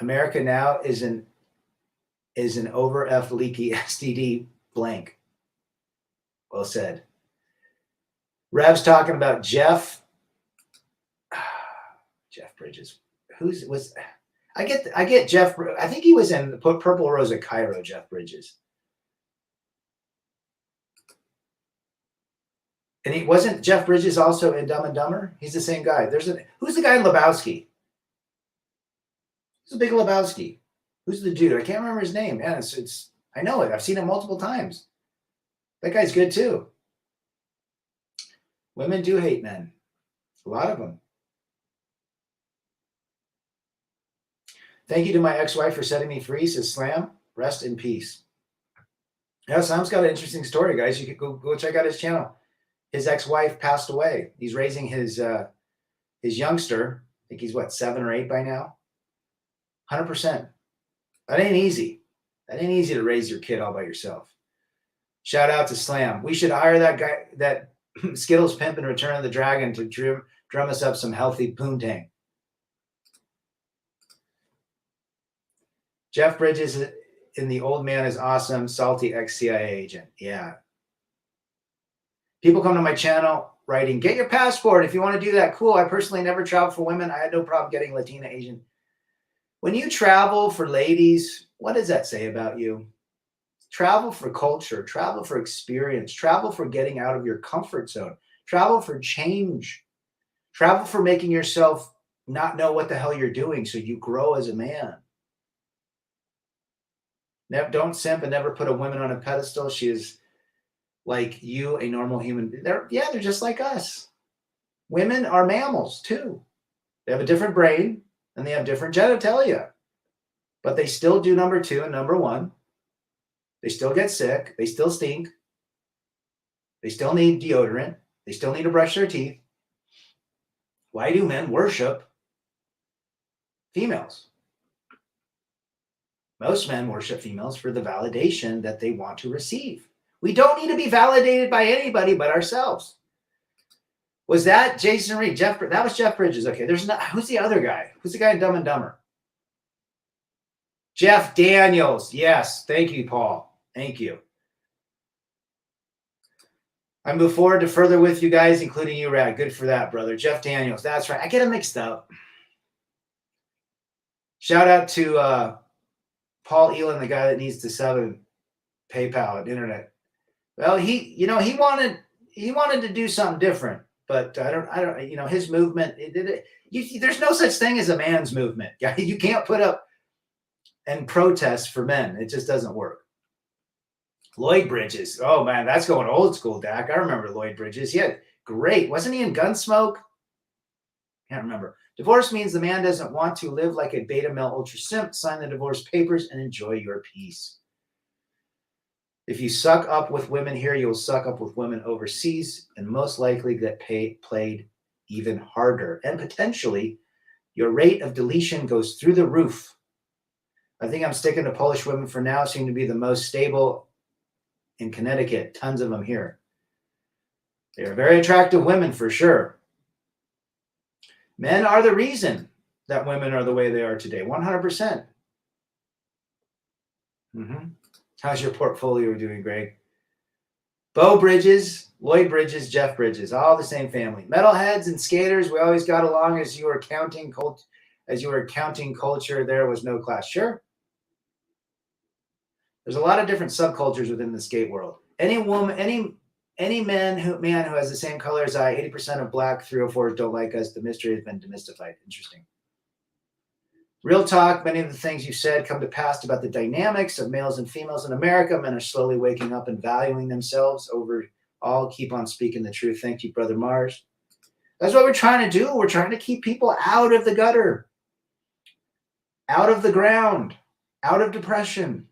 America now is an over F leaky STD blank. Well said. Rev's talking about Jeff Bridges. I get Jeff. I think he was in Purple Rose of Cairo, Jeff Bridges. And he wasn't Jeff Bridges also in Dumb and Dumber? He's the same guy. Who's the guy in Lebowski? Who's the big Lebowski? Who's the dude? I can't remember his name. Man, I know it. I've seen it multiple times. That guy's good too. Women do hate men. A lot of them. Thank you to my ex-wife for setting me free, says Slam. Rest in peace. Yeah, Slam's got an interesting story, guys. You could go check out his channel. His ex-wife passed away. He's raising his youngster. I think he's 7 or 8 by now. 100%. That ain't easy. That ain't easy to raise your kid all by yourself. Shout out to Slam. We should hire that guy, that Skittles pimp in Return of the Dragon, to drum us up some healthy poontang. Jeff Bridges in The Old Man is awesome. Salty ex-CIA agent. Yeah. People come to my channel writing, get your passport if you want to do that. Cool. I personally never traveled for women. I had no problem getting Latina, Asian. When you travel for ladies, what does that say about you? Travel for culture, travel for experience, travel for getting out of your comfort zone, travel for change, travel for making yourself not know what the hell you're doing so you grow as a man. Don't simp and never put a woman on a pedestal. She is like you, a normal human. They're just like us. Women are mammals too. They have a different brain and they have different genitalia, but they still do number 2 and number 1. They still get sick. They still stink. They still need deodorant. They still need to brush their teeth. Why do men worship females? Most men worship females for the validation that they want to receive. We don't need to be validated by anybody but ourselves. Was that Jason Reed? That was Jeff Bridges. Okay, who's the other guy? Who's the guy in Dumb and Dumber? Jeff Daniels. Yes, thank you, Paul. Thank you. I move forward to further with you guys, including you, Rad. Good for that, brother. Jeff Daniels. That's right. I get him mixed up. Shout out to Paul Elon, the guy that needs to sub in PayPal and internet. Well, he wanted to do something different, but I don't, his movement, there's no such thing as a man's movement. You can't put up and protest for men. It just doesn't work. Lloyd Bridges. Oh man, that's going old school, Dak. I remember Lloyd Bridges. Yeah, great. Wasn't he in Gunsmoke? Can't remember. Divorce means the man doesn't want to live like a beta male ultra simp. Sign the divorce papers and enjoy your peace. If you suck up with women here, you'll suck up with women overseas and most likely get played even harder. And potentially, your rate of deletion goes through the roof. I think I'm sticking to Polish women for now. Seem to be the most stable in Connecticut. Tons of them here. They are very attractive women for sure. Men are the reason that women are the way they are today. 100%. How's your portfolio doing, Greg? Bo Bridges, Lloyd Bridges, Jeff Bridges, all the same family. Metalheads and skaters, we always got along as you were counting as you were counting culture, there was no class. Sure. There's a lot of different subcultures within the skate world. Any woman, any man who has the same color as I, 80% of black 304s don't like us. The mystery has been demystified. Interesting. Real talk, many of the things you said come to pass about the dynamics of males and females in America. Men are slowly waking up and valuing themselves over all. Keep on speaking the truth. Thank you, Brother Mars. That's what we're trying to do. We're trying to keep people out of the gutter, out of the ground, out of depression.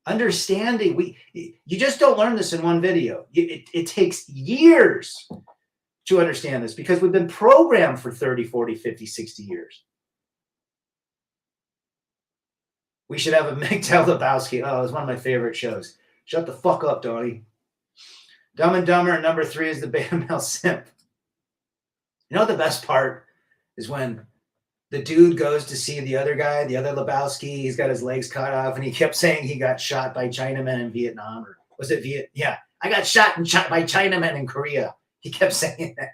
Understanding. You just don't learn this in one video. It takes years to understand this because we've been programmed for 30, 40, 50, 60 years. We should have a Miguel Lebowski. Oh, it's one of my favorite shows. Shut the fuck up, Donnie. Dumb and Dumber, number 3 is the beta male simp. You know the best part is when the dude goes to see the other guy, the other Lebowski. He's got his legs cut off, and he kept saying he got shot by Chinamen in Vietnam. Or was it Viet? Yeah, I got shot by Chinamen in Korea. He kept saying that.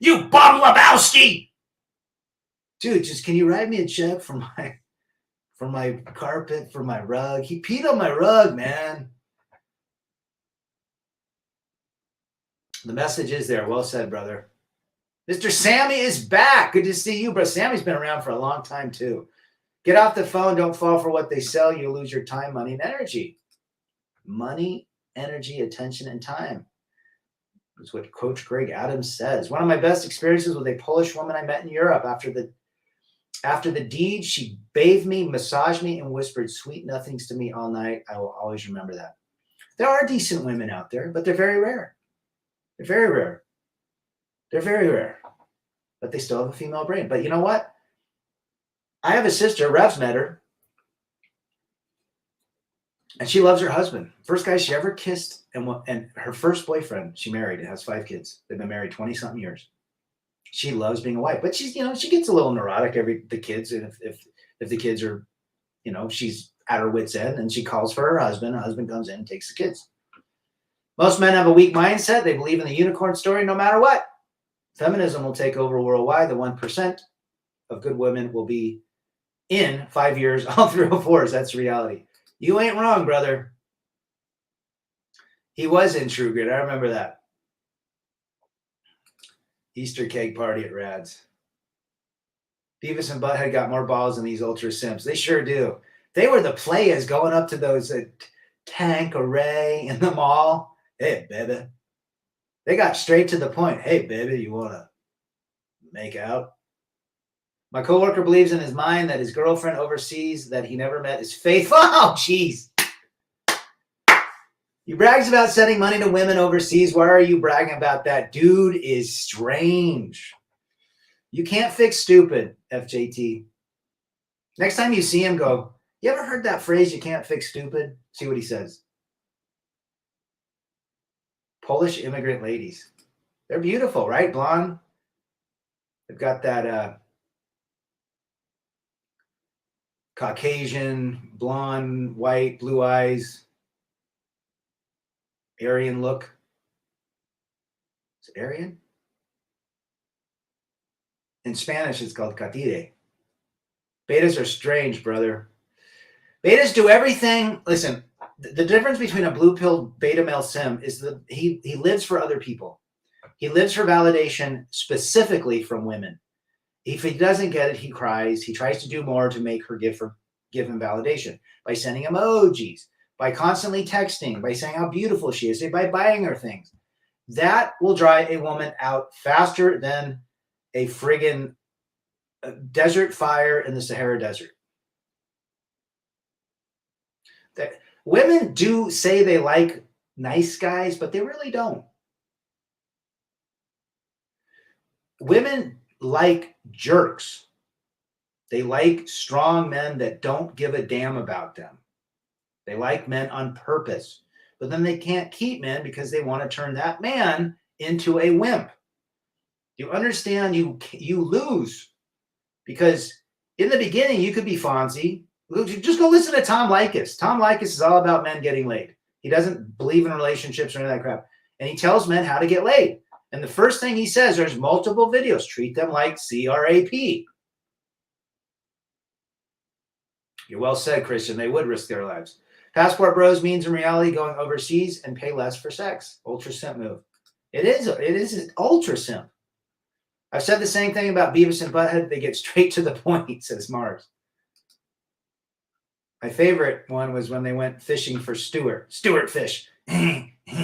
You bum Lebowski! Dude, just can you write me a check for my carpet, for my rug? He peed on my rug, man. The message is there. Well said, brother. Mr. Sammy is back. Good to see you, bro. Sammy's been around for a long time, too. Get off the phone. Don't fall for what they sell. You lose your time, money, and energy. Money, energy, attention, and time. That's what Coach Greg Adams says. One of my best experiences with a Polish woman I met in Europe. After the deed, she bathed me, massaged me, and whispered sweet nothings to me all night. I will always remember that. There are decent women out there, but they're very rare. They're very rare. They're very rare. But they still have a female brain. But you know what? I have a sister, Rev's met her. And she loves her husband. First guy she ever kissed, and her first boyfriend she married and has 5 kids. They've been married 20-something allyears. She loves being a wife, but she's, she gets a little neurotic the kids. And if the kids are, she's at her wit's end and she calls for her husband. Her husband comes in and takes the kids. Most men have a weak mindset. They believe in the unicorn story no matter what. Feminism will take over worldwide. The 1% of good women will be in 5 years, all 304s. That's reality. You ain't wrong, brother. He was in True Grit. I remember that. Easter keg party at Rad's. Beavis and Butthead got more balls than these ultra simps. They sure do. They were the players going up to those Tank Array in the mall. Hey, baby. They got straight to the point. Hey, baby, you want to make out? My coworker believes in his mind that his girlfriend overseas that he never met is faithful. Oh, jeez. He brags about sending money to women overseas. Why are you bragging about that? Dude is strange. You can't fix stupid, FJT. Next time you see him, go, you ever heard that phrase, you can't fix stupid? See what he says. Polish immigrant ladies. They're beautiful, right? Blonde. They've got that Caucasian, blonde, white, blue eyes. Aryan look. Is it Aryan? In Spanish, it's called catire. Betas are strange, brother. Betas do everything. Listen, the difference between a blue pill beta male sim is that he lives for other people. He lives for validation specifically from women. If he doesn't get it, he cries. He tries to do more to make her give him validation by sending emojis, by constantly texting, by saying how beautiful she is, by buying her things. That will drive a woman out faster than a friggin' desert fire in the Sahara Desert. Women do say they like nice guys, but they really don't. Women like jerks. They like strong men that don't give a damn about them. They like men on purpose, but then they can't keep men because they want to turn that man into a wimp. You understand? You lose because in the beginning you could be Fonzie. Just go listen to Tom Likas. Tom Likas is all about men getting laid. He doesn't believe in relationships or any of that crap, and he tells men how to get laid. And the first thing he says, there's multiple videos. Treat them like CRAP. You're well said, Christian. They would risk their lives. Passport bros means in reality going overseas and pay less for sex. Ultra simp move. It is an ultra simp. I've said the same thing about Beavis and Butthead. They get straight to the point, says Mars. My favorite one was when they went fishing for Stewart fish.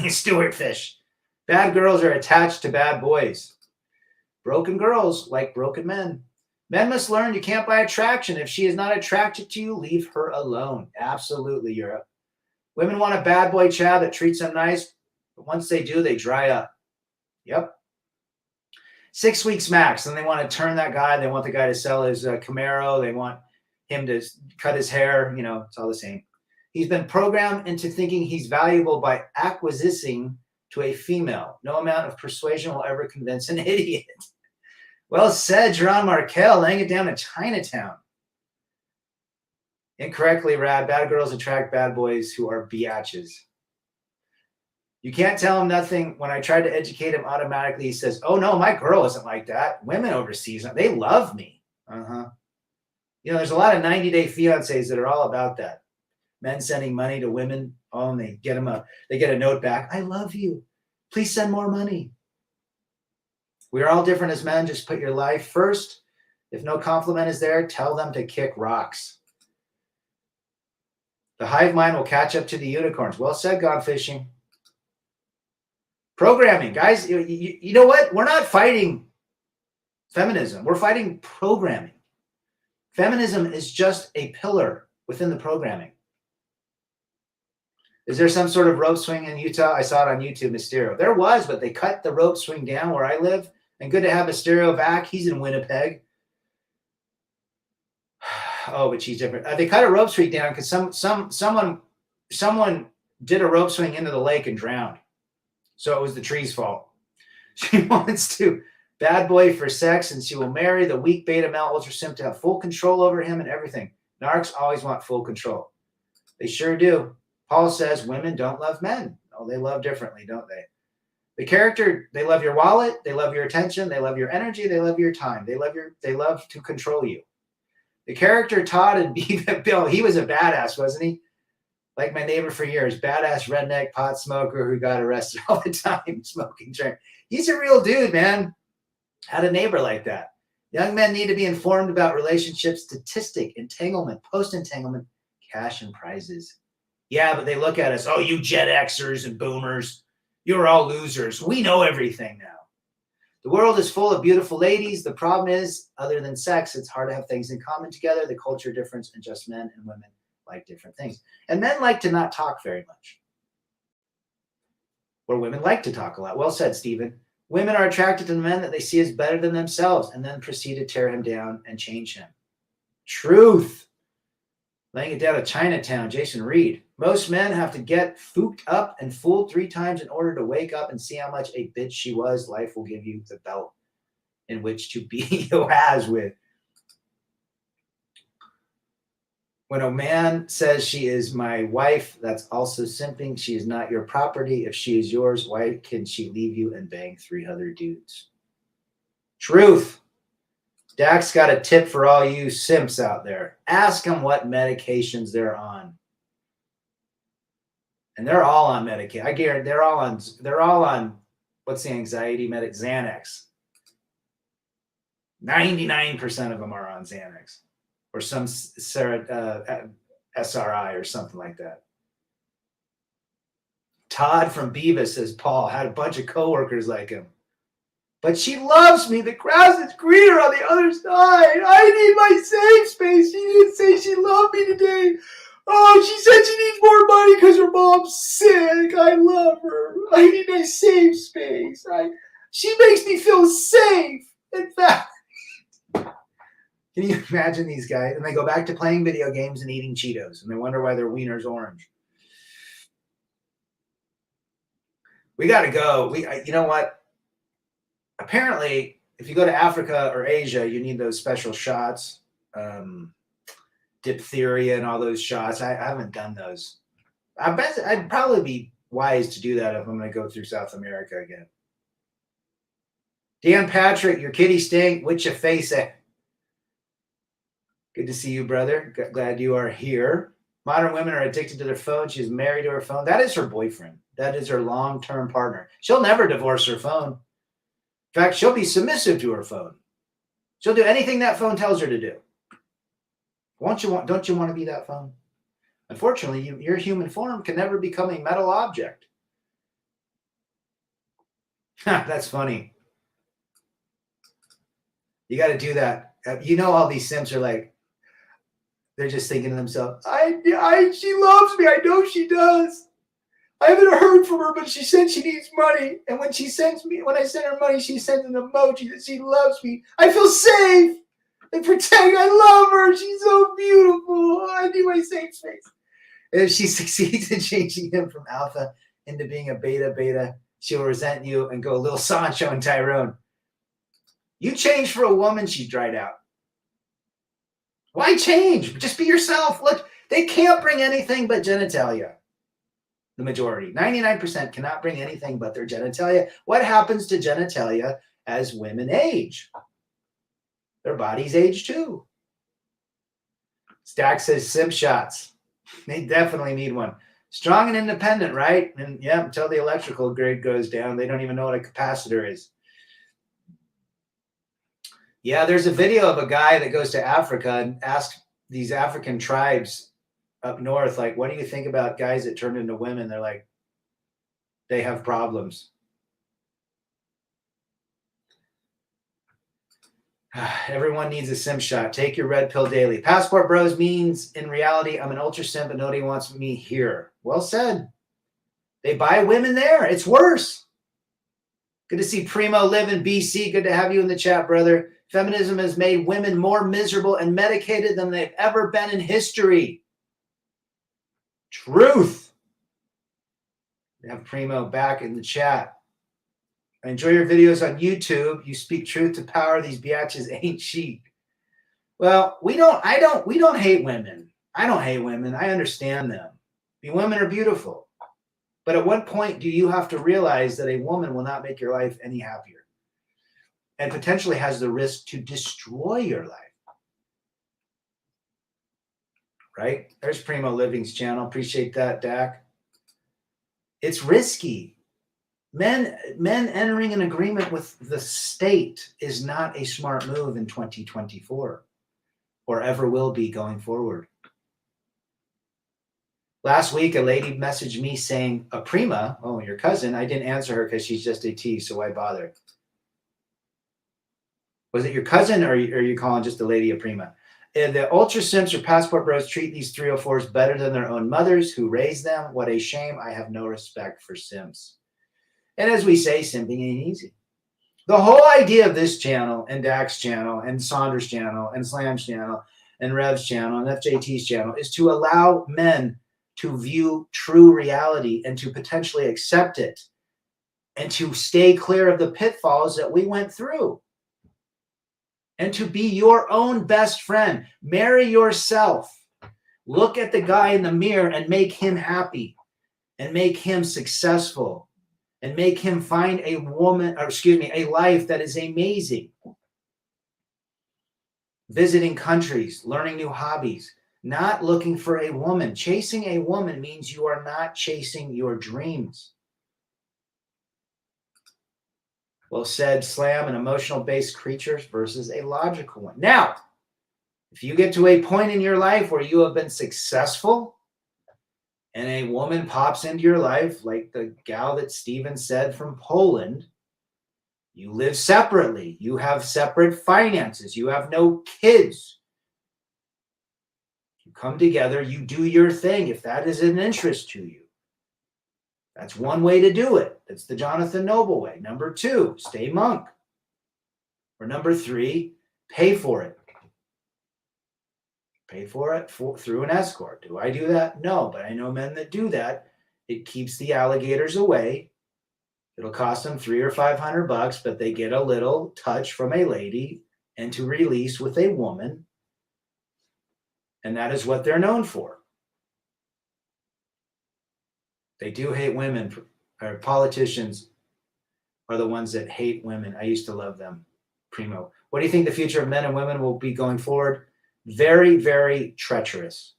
Stewart fish. Bad girls are attached to bad boys. Broken girls like broken men. Men must learn you can't buy attraction. If she is not attracted to you, leave her alone. Absolutely, Europe. Women want a bad boy Chad that treats them nice, but once they do, they dry up. Yep. 6 weeks max. Then they want to turn that guy. They want the guy to sell his Camaro. They want him to cut his hair. You know, it's all the same. He's been programmed into thinking he's valuable by acquiescing to a female. No amount of persuasion will ever convince an idiot. Well said, Jerron Markel, laying it down in Chinatown. Incorrectly, Rad. Bad girls attract bad boys who are biatches. You can't tell him nothing. When I tried to educate him, automatically he says, oh, no, my girl isn't like that. Women overseas, they love me. You know, there's a lot of 90-day fiancés that are all about that. Men sending money to women. Oh, and they get a note back. I love you. Please send more money. We're all different as men. Just put your life first. If no compliment is there, tell them to kick rocks. The hive mind will catch up to the unicorns. Well said, Gone Fishing. Programming. Guys, you know what? We're not fighting feminism. We're fighting programming. Feminism is just a pillar within the programming. Is there some sort of rope swing in Utah? I saw it on YouTube, Mysterio. There was, but they cut the rope swing down where I live. And good to have Mysterio back. He's in Winnipeg. Oh, but she's different. They cut a rope swing down because someone did a rope swing into the lake and drowned. So it was the tree's fault. She wants to bad boy for sex, and she will marry the weak beta male ultra simp to have full control over him and everything. Narcs always want full control. They sure do. Paul says women don't love men. Oh, they love differently, don't they? The character, they love your wallet, they love your attention, they love your energy, they love your time. They love to control you. The character Todd and Bill, he was a badass, wasn't he? Like my neighbor for years, badass redneck pot smoker who got arrested all the time smoking drink. He's a real dude, man. Had a neighbor like that. Young men need to be informed about relationship statistic, entanglement, post-entanglement, cash and prizes. Yeah, but they look at us, oh, you Gen Xers and boomers, you're all losers. We know everything now. The world is full of beautiful ladies. The problem is, other than sex, it's hard to have things in common together. The culture difference, and just men and women like different things. And men like to not talk very much. Or women like to talk a lot. Well said, Stephen. Women are attracted to the men that they see as better than themselves and then proceed to tear him down and change him. Truth. Laying it down to Chinatown, Jason Reed. Most men have to get fooked up and fooled 3 times in order to wake up and see how much a bitch she was. Life will give you the belt in which to be your ass with. When a man says she is my wife, that's also simping. She is not your property. If she is yours, why can she leave you and bang 3 other dudes? Truth. Dax got a tip for all you simps out there. Ask them what medications they're on. And they're all on medication. I guarantee they're all on what's the anxiety medic? Xanax. 99% of them are on Xanax or some SRI or something like that. Todd from Beavis says Paul had a bunch of coworkers like him. But she loves me. The grass is greener on the other side. I need my safe space. She didn't say she loved me today. Oh, she said she needs more money because her mom's sick. I love her. I need my safe space. She makes me feel safe. In fact, can you imagine these guys? And they go back to playing video games and eating Cheetos, and they wonder why their wiener's orange. We got to go. You know what? Apparently, if you go to Africa or Asia, you need those special shots, diphtheria and all those shots. I haven't done those. I bet I'd probably be wise to do that if I'm going to go through South America again. Dan Patrick, your kitty stink. Which your face at? Good to see you, brother. Glad you are here. Modern women are addicted to their phone. She's married to her phone. That is her boyfriend. That is her long-term partner. She'll never divorce her phone. In fact, she'll be submissive to her phone. She'll do anything that phone tells her to do. Don't you want to be that phone? Unfortunately, your human form can never become a metal object. That's funny. You got to do that. You know, all these simps are like, they're just thinking to themselves, she loves me. I know she does. I haven't heard from her, but she said she needs money. And when I send her money, she sends an emoji that she loves me. I feel safe and protect. I love her. She's so beautiful. I need my safe space. And if she succeeds in changing him from alpha into being a beta, she'll resent you and go a little Sancho and Tyrone. You change for a woman, she's dried out. Why change? Just be yourself. Look, they can't bring anything but genitalia. The majority, 99%, cannot bring anything but their genitalia. What happens to genitalia as women age? Their bodies age too. Stack says simp shots. They definitely need one. Strong and independent, right? And yeah, until the electrical grid goes down, they don't even know what a capacitor is. Yeah, there's a video of a guy that goes to Africa and asks these African tribes up north, like, what do you think about guys that turn into women? They're like, they have problems. Everyone needs a simp shot. Take your red pill daily. Passport bros means, in reality, I'm an ultra simp and nobody wants me here. Well said. They buy women there. It's worse. Good to see Primo live in BC. Good to have you in the chat, brother. Feminism has made women more miserable and medicated than they've ever been in history. Truth. We have Primo back in the chat. I enjoy your videos on YouTube. You speak truth to power. These biatches ain't cheap. Well, we don't hate women. I don't hate women. I understand them. Women are beautiful. But at what point do you have to realize that a woman will not make your life any happier and potentially has the risk to destroy your life? Right? There's Primo Living's channel. Appreciate that, Dak. It's risky. Men entering an agreement with the state is not a smart move in 2024 or ever will be going forward. Last week, a lady messaged me saying, a prima, oh, your cousin. I didn't answer her because she's just a T, so why bother? Was it your cousin or are you calling just a lady a prima? The ultra simps or passport bros treat these 304s better than their own mothers who raised them. What a shame. I have no respect for simps. And as we say, simping ain't easy. The whole idea of this channel and Dak's channel and Saunders' channel and Slam's channel and Rev's channel and FJT's channel is to allow men to view true reality and to potentially accept it and to stay clear of the pitfalls that we went through. And to be your own best friend. Marry yourself. Look at the guy in the mirror and make him happy and make him successful and make him find a life that is amazing. Visiting countries, learning new hobbies, not looking for a woman. Chasing a woman means you are not chasing your dreams. Well said, Slam, an emotional-based creature versus a logical one. Now, if you get to a point in your life where you have been successful and a woman pops into your life, like the gal that Steven said from Poland, you live separately. You have separate finances. You have no kids. You come together. You do your thing if that is an interest to you. That's one way to do it. That's the Jonathan Noble way. Number 2, stay monk. Or number 3, pay for it. Pay for it through an escort. Do I do that? No, but I know men that do that. It keeps the alligators away. It'll cost them $300 or $500, but they get a little touch from a lady and to release with a woman. And that is what they're known for. They do hate women. Or politicians are the ones that hate women. I used to love them. Primo. What do you think the future of men and women will be going forward? Very, very treacherous.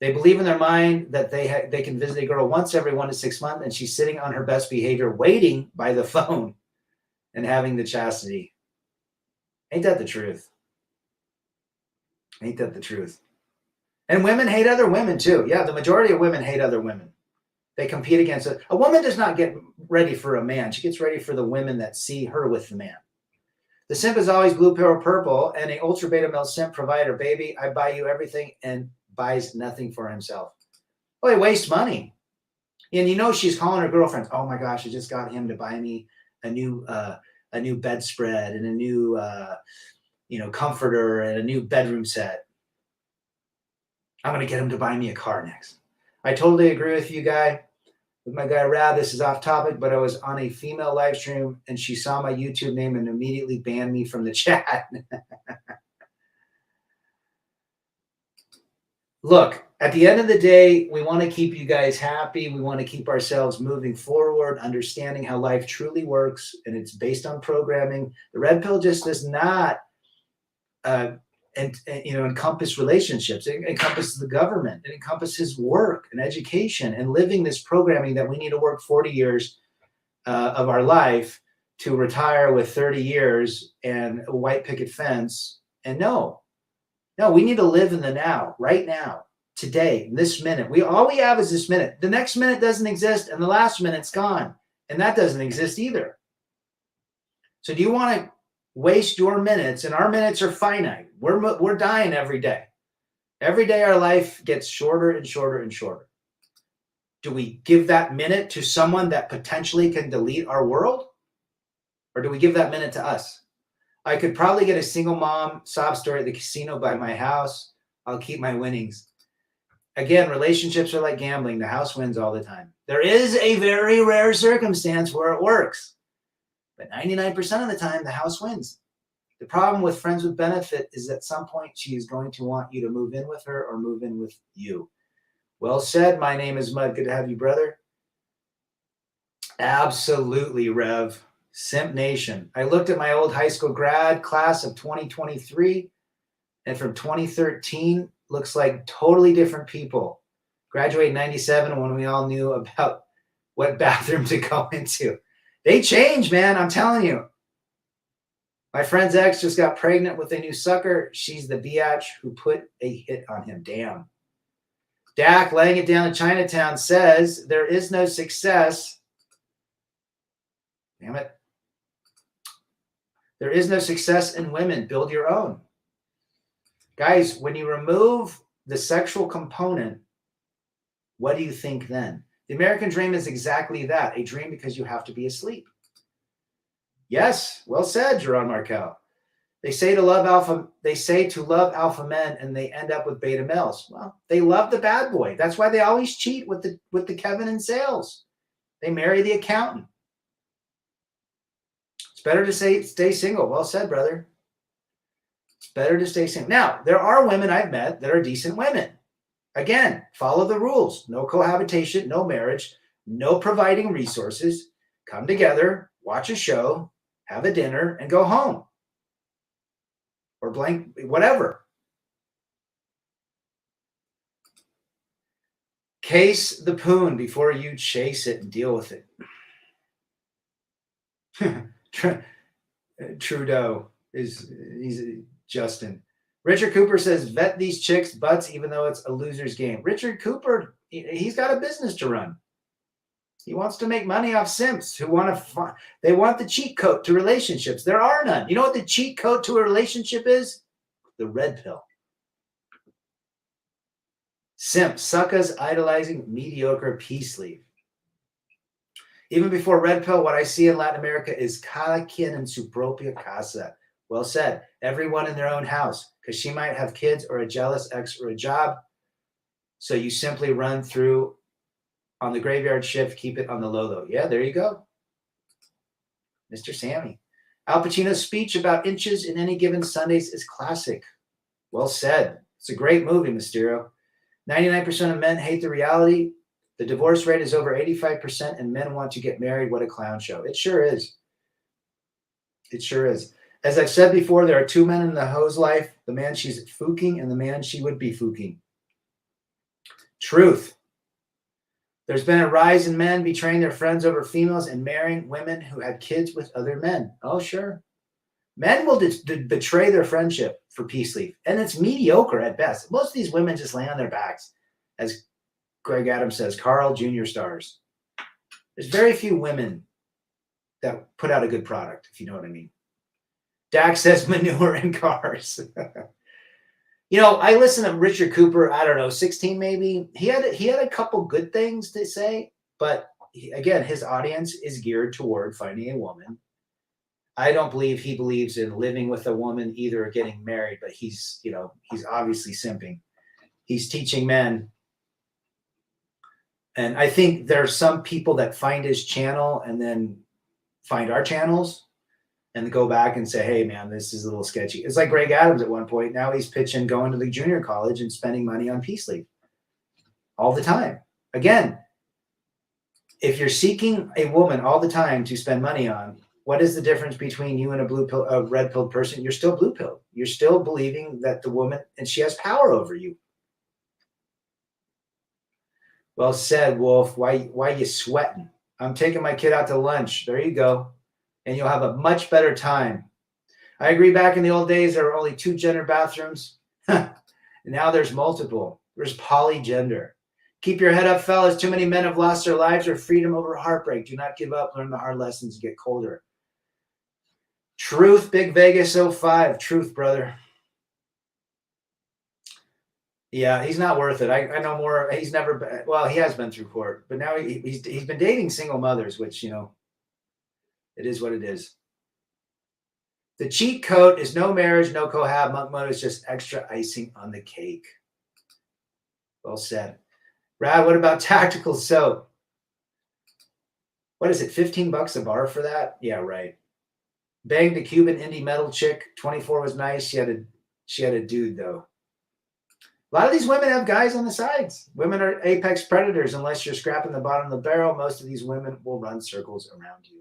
They believe in their mind that they can visit a girl once every 1 to 6 months, and she's sitting on her best behavior, waiting by the phone and having the chastity. Ain't that the truth? Ain't that the truth? And women hate other women too. Yeah, the majority of women hate other women. They compete against it. A woman does not get ready for a man. She gets ready for the women that see her with the man. The simp is always blue, pill, or purple, and an ultra beta male simp provider, baby, I buy you everything, and buys nothing for himself. Oh, he wastes money. And you know she's calling her girlfriends, oh my gosh, I just got him to buy me a new bedspread and a new comforter and a new bedroom set. I'm going to get him to buy me a car next. I totally agree with you, with my guy Rab. This is off topic, but I was on a female live stream and she saw my YouTube name and immediately banned me from the chat. Look, at the end of the day, we want to keep you guys happy. We want to keep ourselves moving forward, understanding how life truly works, and it's based on programming. The red pill just does not encompass relationships. It encompasses the government. It encompasses work and education and living this programming that we need to work 40 years of our life to retire with 30 years and a white picket fence. And no, we need to live in the now, right now, today, this minute. All we have is this minute. The next minute doesn't exist, and the last minute's gone, and that doesn't exist either. So do you want to waste your minutes? And our minutes are finite. We're dying every day. Every day our life gets shorter and shorter and shorter. Do we give that minute to someone that potentially can delete our world? Or do we give that minute to us? I could probably get a single mom sob story at the casino by my house. I'll keep my winnings. Again, relationships are like gambling. The house wins all the time. There is a very rare circumstance where it works. But 99% of the time, the house wins. The problem with friends with benefit is at some point she is going to want you to move in with her or move in with you. Well said. My name is Mud. Good to have you, brother. Absolutely, Rev. Simp Nation. I looked at my old high school grad class of 2023, and from 2013, looks like totally different people. Graduated in 97 when we all knew about what bathroom to go into. They change, man. I'm telling you. My friend's ex just got pregnant with a new sucker. She's the biatch who put a hit on him. Damn. Dak, laying it down in Chinatown, says there is no success. Damn it. There is no success in women. Build your own. Guys, when you remove the sexual component, what do you think then? The American dream is exactly that, a dream because you have to be asleep. Yes, well said, Jerron Markel. They say to love alpha men, and they end up with beta males. Well, they love the bad boy. That's why they always cheat with the Kevin in sales. They marry the accountant. It's better to stay single. Well said, brother. It's better to stay single. Now, there are women I've met that are decent women. Again, follow the rules. No cohabitation, no marriage, no providing resources. Come together, watch a show, have a dinner, and go home. Or blank, whatever. Case the poon before you chase it and deal with it. Trudeau he's Justin. Richard Cooper says, vet these chicks' butts even though it's a loser's game. Richard Cooper, he's got a business to run. He wants to make money off simps who they want the cheat code to relationships. There are none. You know what the cheat code to a relationship is? The red pill. Simp, suckers idolizing mediocre peace leave. Even before red pill, what I see in Latin America is cada quien en su propia casa. Well said. Everyone in their own house, because she might have kids or a jealous ex or a job. So you simply run through on the graveyard shift, keep it on the low, though. Yeah, there you go. Mr. Sammy. Al Pacino's speech about inches in any given Sundays is classic. Well said. It's a great movie, Mysterio. 99% of men hate the reality. The divorce rate is over 85%, and men want to get married. What a clown show. It sure is. It sure is. As I've said before, there are two men in the hoe's life, the man she's fooking and the man she would be fooking. Truth. There's been a rise in men betraying their friends over females and marrying women who had kids with other men. Oh, sure. Men will betray their friendship for peace leave, and it's mediocre at best. Most of these women just lay on their backs, as Greg Adams says, Carl Jr. stars. There's very few women that put out a good product, if you know what I mean. Dax says manure in cars. I listen to Richard Cooper, I don't know, 16 maybe. He had a couple good things to say, but again, his audience is geared toward finding a woman. I don't believe he believes in living with a woman either or getting married, but he's obviously simping. He's teaching men. And I think there are some people that find his channel and then find our channels and go back and say, hey, man, this is a little sketchy. It's like Greg Adams at one point. Now he's pitching going to the junior college and spending money on peace leave all the time. Again, if you're seeking a woman all the time to spend money on, what is the difference between you and a red-pilled person? You're still blue-pilled. You're still believing that the woman, and she has power over you. Well said, Wolf. Why you sweating? I'm taking my kid out to lunch. There you go. And you'll have a much better time. I agree. Back in the old days, there were only 2 gender bathrooms. And now there's multiple. There's polygender. Keep your head up, fellas. Too many men have lost their lives or freedom over heartbreak. Do not give up. Learn the hard lessons and get colder. Truth, Big Vegas 05. Truth, brother. Yeah, he's not worth it. I know more. He's never been, well, he has been through court, but now he's been dating single mothers, which, it is what it is. The cheat code is no marriage, no cohab. Monk mode is just extra icing on the cake. Well said. Brad, what about tactical soap? What is it, $15 a bar for that? Yeah, right. Banged the Cuban indie metal chick. 24 was nice. She had a dude, though. A lot of these women have guys on the sides. Women are apex predators. Unless you're scrapping the bottom of the barrel, most of these women will run circles around you.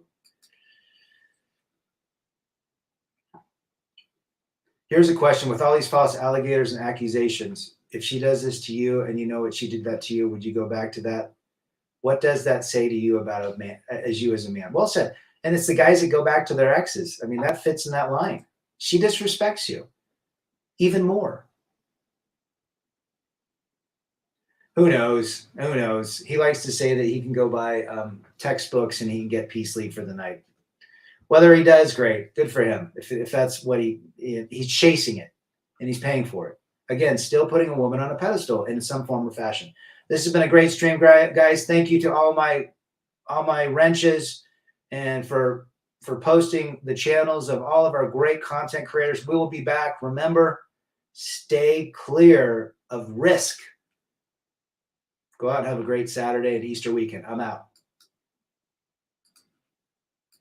Here's a question. With all these false alligators and accusations, if she does this to you and you know what she did that to you, would you go back to that? What does that say to you about a man, as you as a man? Well said. And it's the guys that go back to their exes. I mean, that fits in that line. She disrespects you even more. Who knows? Who knows? He likes to say that he can go buy textbooks and he can get peace leave for the night. Whether he does, great. Good for him. If that's what he's chasing it and he's paying for it. Again, still putting a woman on a pedestal in some form or fashion. This has been a great stream, guys. Thank you to all my wrenches and for posting the channels of all of our great content creators. We will be back. Remember, stay clear of risk. Go out and have a great Saturday and Easter weekend. I'm out.